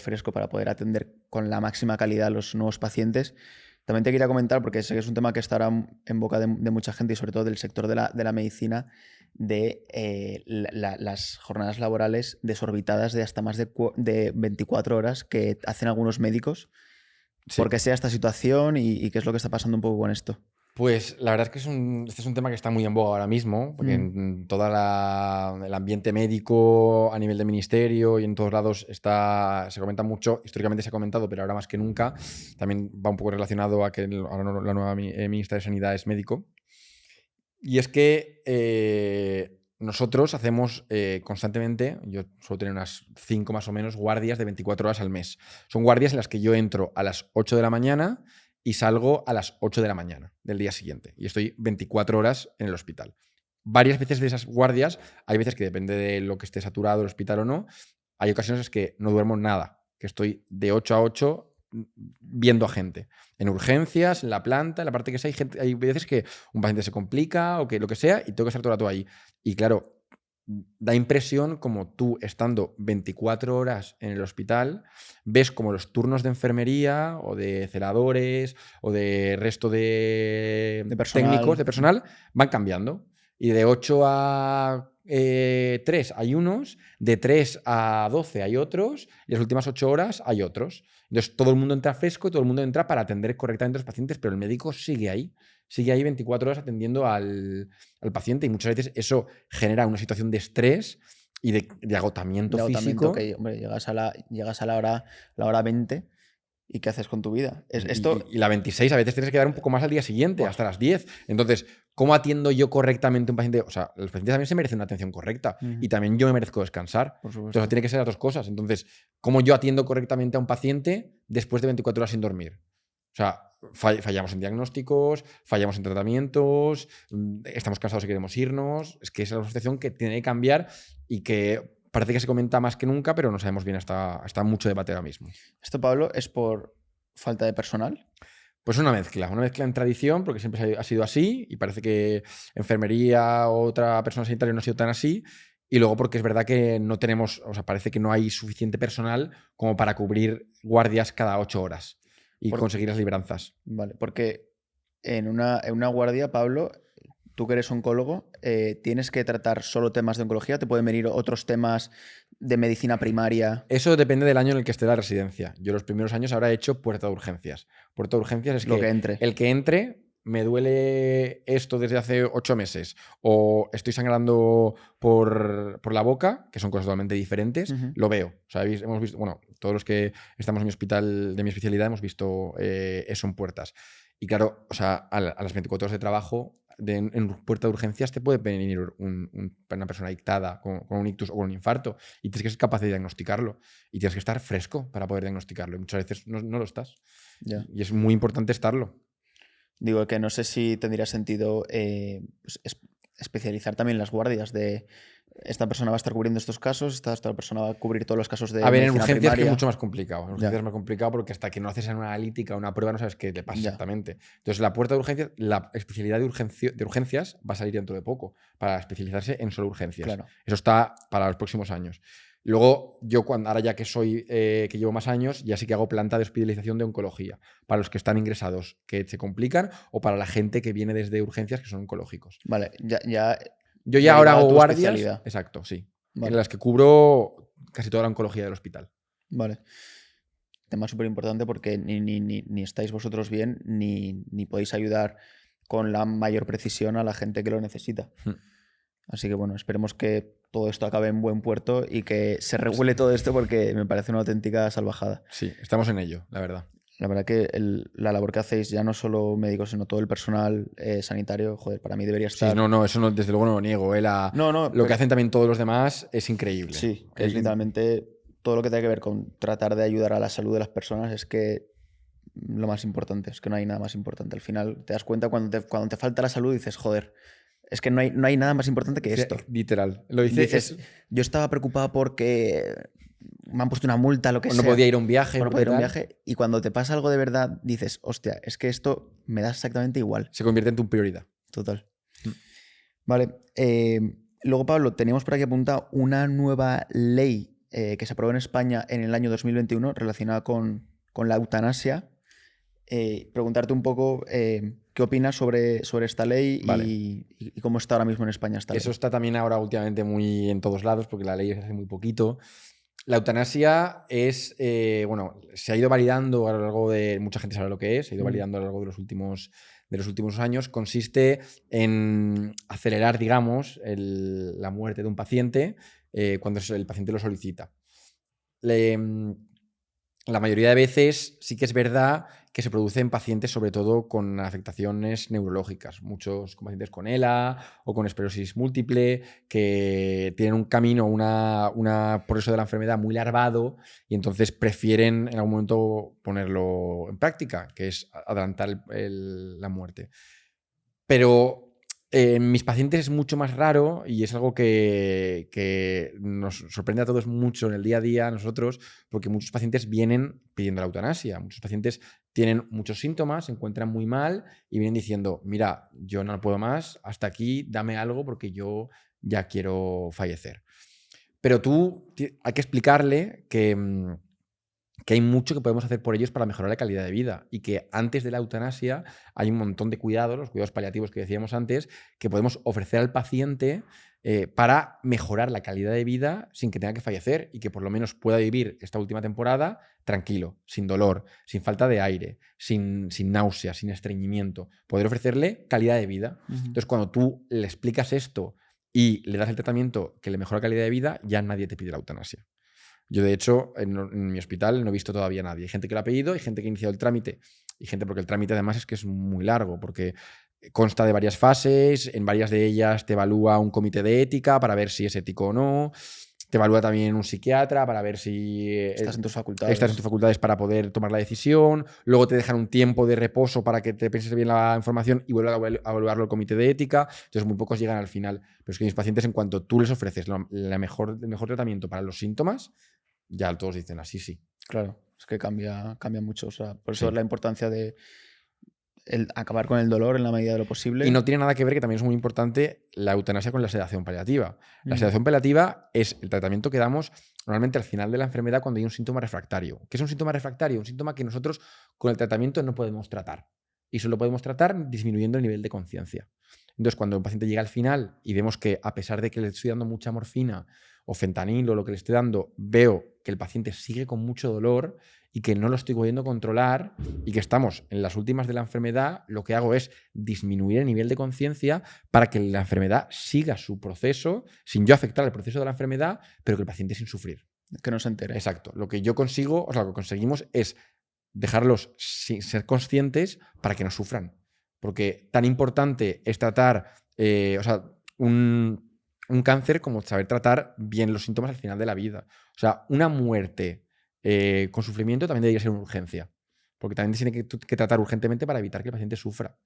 fresco para poder atender con la máxima calidad a los nuevos pacientes. También te quería comentar, porque sé que es un tema que estará en boca de mucha gente y sobre todo del sector de la medicina, de las jornadas laborales desorbitadas de hasta más de 24 horas que hacen algunos médicos. ¿Por qué sea esta situación y qué es lo que está pasando un poco con esto? Pues la verdad es que este es un tema que está muy en boga ahora mismo, porque en todo el ambiente médico, a nivel de ministerio y en todos lados se comenta mucho. Históricamente se ha comentado, pero ahora más que nunca. También va un poco relacionado a que ahora la nueva ministra de Sanidad es médico. Y es que nosotros hacemos constantemente, yo suelo tener unas 5 más o menos guardias de 24 horas al mes. Son guardias en las que yo entro a las 8 de la mañana y salgo a las 8 de la mañana del día siguiente. Y estoy 24 horas en el hospital. Varias veces de esas guardias, hay veces que depende de lo que esté saturado el hospital o no, hay ocasiones en que no duermo nada, que estoy de 8 a 8 viendo a gente. En urgencias, en la planta, en la parte que sea, hay veces que un paciente se complica o que lo que sea y tengo que estar todo el rato ahí. Y claro, da impresión como tú, estando 24 horas en el hospital, ves como los turnos de enfermería o de celadores o de resto de técnicos, de personal, van cambiando. Y de 8 a 3 hay unos, de 3 a 12 hay otros, y las últimas 8 horas hay otros. Entonces todo el mundo entra fresco y todo el mundo entra para atender correctamente a los pacientes, pero el médico sigue ahí 24 horas atendiendo al paciente, y muchas veces eso genera una situación de estrés y de agotamiento físico. Que, hombre, llegas a la hora 20 y ¿qué haces con tu vida? Y la 26 a veces tienes que dar un poco más al día siguiente, hasta las 10. Entonces, ¿cómo atiendo yo correctamente a un paciente? O sea, los pacientes también se merecen una atención correcta y también yo me merezco descansar. Entonces, tiene que ser las dos cosas. Entonces, ¿cómo yo atiendo correctamente a un paciente después de 24 horas sin dormir? O sea, fallamos en diagnósticos, fallamos en tratamientos, estamos cansados y queremos irnos. Es que esa es una situación que tiene que cambiar y que parece que se comenta más que nunca, pero no sabemos bien, está mucho debate ahora mismo. ¿Esto, Pablo, es por falta de personal? Pues una mezcla en tradición, porque siempre ha sido así, y parece que enfermería o otra persona sanitaria no ha sido tan así, y luego porque es verdad que no tenemos, o sea, parece que no hay suficiente personal como para cubrir guardias cada 8 horas y conseguir las libranzas. Vale, porque en una guardia, Pablo, tú que eres oncólogo, ¿tienes que tratar solo temas de oncología? ¿Te pueden venir otros temas de medicina primaria? Eso depende del año en el que esté la residencia. Yo los primeros años ahora he hecho puerta de urgencias. Puerta de urgencias es el que entre, me duele esto desde hace 8 meses o estoy sangrando por la boca, que son cosas totalmente diferentes, lo veo. O sea, hemos visto, bueno, todos los que estamos en mi hospital de mi especialidad hemos visto eso en puertas. Y claro, o sea, a las 24 horas de trabajo en puerta de urgencias te puede venir una persona ictada con un ictus o con un infarto y tienes que ser capaz de diagnosticarlo y tienes que estar fresco para poder diagnosticarlo y muchas veces no lo estás. Ya. Y es muy importante estarlo. Digo que no sé si tendría sentido especializar también las guardias de esta persona va a estar cubriendo estos casos, esta persona va a cubrir todos los casos de A ver, en medicina urgencias primaria. es mucho más complicado. En urgencias es más complicado porque hasta que no haces una analítica, una prueba, no sabes qué te pasa exactamente. Entonces, la puerta de urgencias, la especialidad de urgencias va a salir dentro de poco para especializarse en solo urgencias. Claro. Eso está para los próximos años. Luego, yo ahora ya que que llevo más años, ya sí que hago planta de hospitalización de oncología, para los que están ingresados, que se complican, o para la gente que viene desde urgencias, que son oncológicos. Vale, Yo ya ahora hago guardias. Especialidad. Exacto, sí. Vale. En las que cubro casi toda la oncología del hospital. Vale. Tema súper importante porque ni estáis vosotros bien, ni podéis ayudar con la mayor precisión a la gente que lo necesita. Así que bueno, esperemos que todo esto acabe en buen puerto y que se regule todo esto porque me parece una auténtica salvajada. Sí, estamos en ello, la verdad. La verdad que la labor que hacéis, ya no solo médicos, sino todo el personal sanitario, joder, para mí debería estar... Sí, eso no, desde luego no lo niego. Lo que hacen también todos los demás es increíble. Sí, que es literalmente todo lo que tiene que ver con tratar de ayudar a la salud de las personas es que lo más importante, es que no hay nada más importante. Al final te das cuenta cuando te falta la salud y dices, joder, es que no hay nada más importante que esto. Literal. Lo dices, yo estaba preocupado porque me han puesto una multa, lo que sea. No podía ir a un viaje. No podía ir a un viaje. Y cuando te pasa algo de verdad, dices, hostia, es que esto me da exactamente igual. Se convierte en tu prioridad. Total. Vale. Luego, Pablo, teníamos por aquí apuntado una nueva ley que se aprobó en España en el año 2021 relacionada con la eutanasia. Preguntarte un poco qué opinas sobre esta ley y cómo está ahora mismo en España esta ley. Eso está también ahora últimamente muy en todos lados porque la ley es hace muy poquito. La eutanasia es, se ha ido validando a lo largo de... Mucha gente sabe lo que es, se ha ido validando a lo largo de los últimos años. Consiste en acelerar, digamos, la muerte de un paciente cuando el paciente lo solicita. La mayoría de veces sí que es verdad que se produce en pacientes sobre todo con afectaciones neurológicas, muchos pacientes con ELA o con esclerosis múltiple que tienen un camino, un progreso de la enfermedad muy larvado y entonces prefieren en algún momento ponerlo en práctica, que es adelantar la muerte. Pero En mis pacientes es mucho más raro y es algo que nos sorprende a todos mucho en el día a día a nosotros, porque muchos pacientes vienen pidiendo la eutanasia. Muchos pacientes tienen muchos síntomas, se encuentran muy mal y vienen diciendo, mira, yo no puedo más, hasta aquí, dame algo porque yo ya quiero fallecer. Pero hay que explicarle que hay mucho que podemos hacer por ellos para mejorar la calidad de vida y que antes de la eutanasia hay un montón de cuidados, los cuidados paliativos que decíamos antes, que podemos ofrecer al paciente para mejorar la calidad de vida sin que tenga que fallecer y que por lo menos pueda vivir esta última temporada tranquilo, sin dolor, sin falta de aire, sin náuseas, sin estreñimiento. Poder ofrecerle calidad de vida. Entonces, cuando tú le explicas esto y le das el tratamiento que le mejora la calidad de vida, ya nadie te pide la eutanasia. Yo, de hecho, en mi hospital no he visto todavía a nadie. Hay gente que lo ha pedido, hay gente que ha iniciado el trámite y gente porque el trámite además es que es muy largo, porque consta de varias fases, en varias de ellas te evalúa un comité de ética para ver si es ético o no, te evalúa también un psiquiatra para ver si estás en tus facultades. Estás en tus facultades para poder tomar la decisión, luego te dejan un tiempo de reposo para que te penses bien la información y vuelvan a evaluarlo el comité de ética, entonces muy pocos llegan al final. Pero es que mis pacientes, en cuanto tú les ofreces el mejor tratamiento para los síntomas, ya todos dicen así, sí. Claro, es que cambia mucho. O sea, por eso es la importancia de acabar con el dolor en la medida de lo posible. Y no tiene nada que ver, que también es muy importante, la eutanasia con la sedación paliativa. La sedación paliativa es el tratamiento que damos normalmente al final de la enfermedad cuando hay un síntoma refractario. ¿Qué es un síntoma refractario? Un síntoma que nosotros con el tratamiento no podemos tratar. Y solo podemos tratar disminuyendo el nivel de conciencia. Entonces, cuando un paciente llega al final y vemos que, a pesar de que le estoy dando mucha morfina o fentanilo o lo que le estoy dando, veo que el paciente sigue con mucho dolor y que no lo estoy pudiendo controlar y que estamos en las últimas de la enfermedad, lo que hago es disminuir el nivel de conciencia para que la enfermedad siga su proceso sin yo afectar el proceso de la enfermedad, pero que el paciente sin sufrir. Que no se entere. Exacto. Lo que yo consigo, o sea, lo que conseguimos es dejarlos sin ser conscientes para que no sufran. Porque tan importante es tratar un cáncer como saber tratar bien los síntomas al final de la vida. O sea, una muerte con sufrimiento también debería ser una urgencia. Porque también se tiene que tratar urgentemente para evitar que el paciente sufra.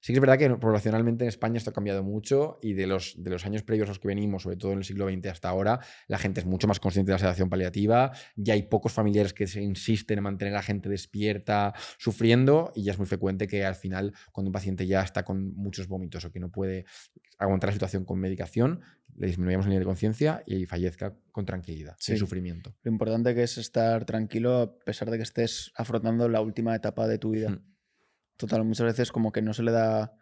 Sí que es verdad que poblacionalmente en España esto ha cambiado mucho y de los años previos a los que venimos, sobre todo en el siglo XX hasta ahora, la gente es mucho más consciente de la sedación paliativa, ya hay pocos familiares que se insisten en mantener a la gente despierta, sufriendo, y ya es muy frecuente que al final, cuando un paciente ya está con muchos vómitos o que no puede aguantar la situación con medicación, le disminuyamos el nivel de conciencia y fallezca con tranquilidad, sin sufrimiento. Lo importante que es estar tranquilo a pesar de que estés afrontando la última etapa de tu vida. Total, muchas veces como que no se le da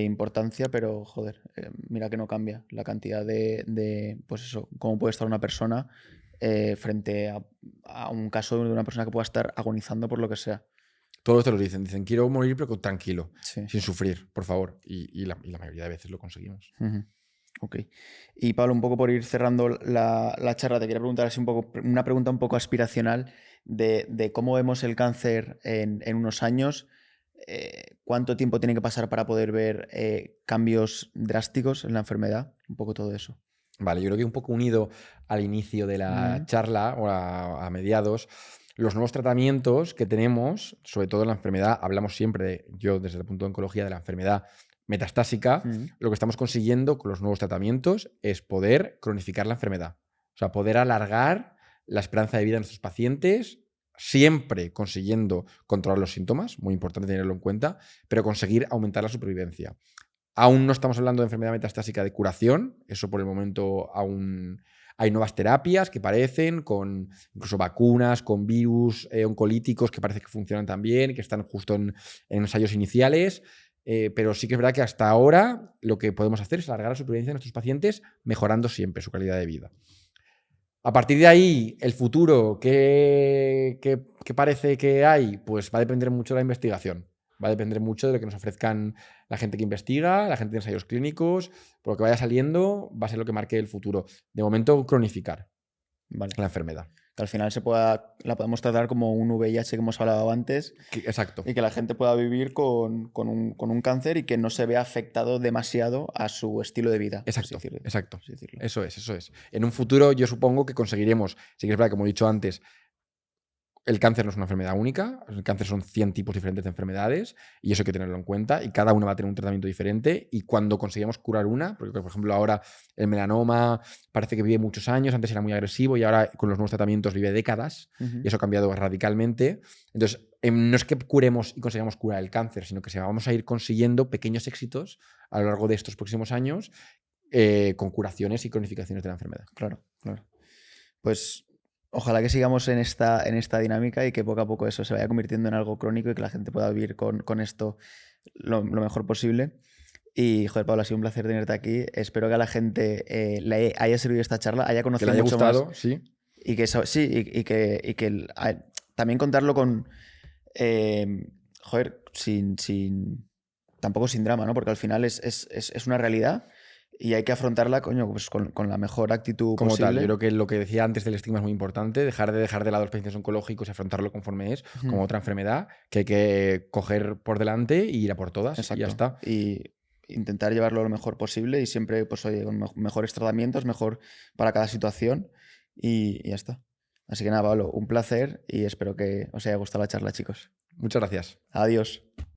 importancia, pero joder, mira que no cambia la cantidad de pues eso, cómo puede estar una persona frente a un caso de una persona que pueda estar agonizando por lo que sea. Todos te lo dicen, quiero morir pero tranquilo, sin sufrir, por favor. Y la mayoría de veces lo conseguimos. Ok. Y Pablo, un poco por ir cerrando la charla, te quería preguntar así una pregunta un poco aspiracional de cómo vemos el cáncer en unos años. ¿Cuánto tiempo tiene que pasar para poder ver cambios drásticos en la enfermedad? Un poco todo eso. Vale, yo creo que un poco unido al inicio de la charla o a mediados, los nuevos tratamientos que tenemos, sobre todo en la enfermedad, hablamos siempre, yo desde el punto de oncología, de la enfermedad metastásica, lo que estamos consiguiendo con los nuevos tratamientos es poder cronificar la enfermedad. O sea, poder alargar la esperanza de vida de nuestros pacientes, siempre consiguiendo controlar los síntomas, muy importante tenerlo en cuenta, pero conseguir aumentar la supervivencia. Aún no estamos hablando de enfermedad metastásica de curación, eso por el momento aún hay nuevas terapias que parecen, con incluso vacunas, con virus oncolíticos que parece que funcionan también, que están justo en ensayos iniciales, pero sí que es verdad que hasta ahora lo que podemos hacer es alargar la supervivencia de nuestros pacientes mejorando siempre su calidad de vida. A partir de ahí, el futuro, ¿qué parece que hay? Pues va a depender mucho de la investigación. Va a depender mucho de lo que nos ofrezcan la gente que investiga, la gente de ensayos clínicos, por lo que vaya saliendo va a ser lo que marque el futuro. De momento, cronificar la enfermedad. Que al final la podemos tratar como un VIH que hemos hablado antes. Exacto. Y que la gente pueda vivir con un cáncer y que no se vea afectado demasiado a su estilo de vida. Exacto. Eso es. En un futuro yo supongo que conseguiremos, sí que es verdad, como he dicho antes, el cáncer no es una enfermedad única, el cáncer son 100 tipos diferentes de enfermedades y eso hay que tenerlo en cuenta y cada una va a tener un tratamiento diferente y cuando conseguimamos curar una, porque por ejemplo ahora el melanoma parece que vive muchos años, antes era muy agresivo y ahora con los nuevos tratamientos vive décadas y eso ha cambiado radicalmente. Entonces, no es que curemos y consigamos curar el cáncer, sino que se vamos a ir consiguiendo pequeños éxitos a lo largo de estos próximos años con curaciones y cronificaciones de la enfermedad. Claro, claro. Pues ojalá que sigamos en esta dinámica y que poco a poco eso se vaya convirtiendo en algo crónico y que la gente pueda vivir con esto lo mejor posible. Y, joder, Pablo, ha sido un placer tenerte aquí. Espero que a la gente le haya servido esta charla, haya conocido que le haya mucho gustado, más. sí. Y que también contarlo con, joder, tampoco sin drama, ¿no? Porque al final es una realidad y hay que afrontarla, coño, pues con la mejor actitud Como posible. tal, yo creo que lo que decía antes del estigma es muy importante, dejar de lado los pacientes oncológicos y afrontarlo conforme es, como otra enfermedad que hay que coger por delante y ir a por todas. Exacto. Y ya está. Y intentar llevarlo lo mejor posible y siempre, pues oye, con mejores tratamientos, mejor para cada situación y ya está. Así que nada, Pablo, un placer y espero que os haya gustado la charla, chicos. Muchas gracias. Adiós.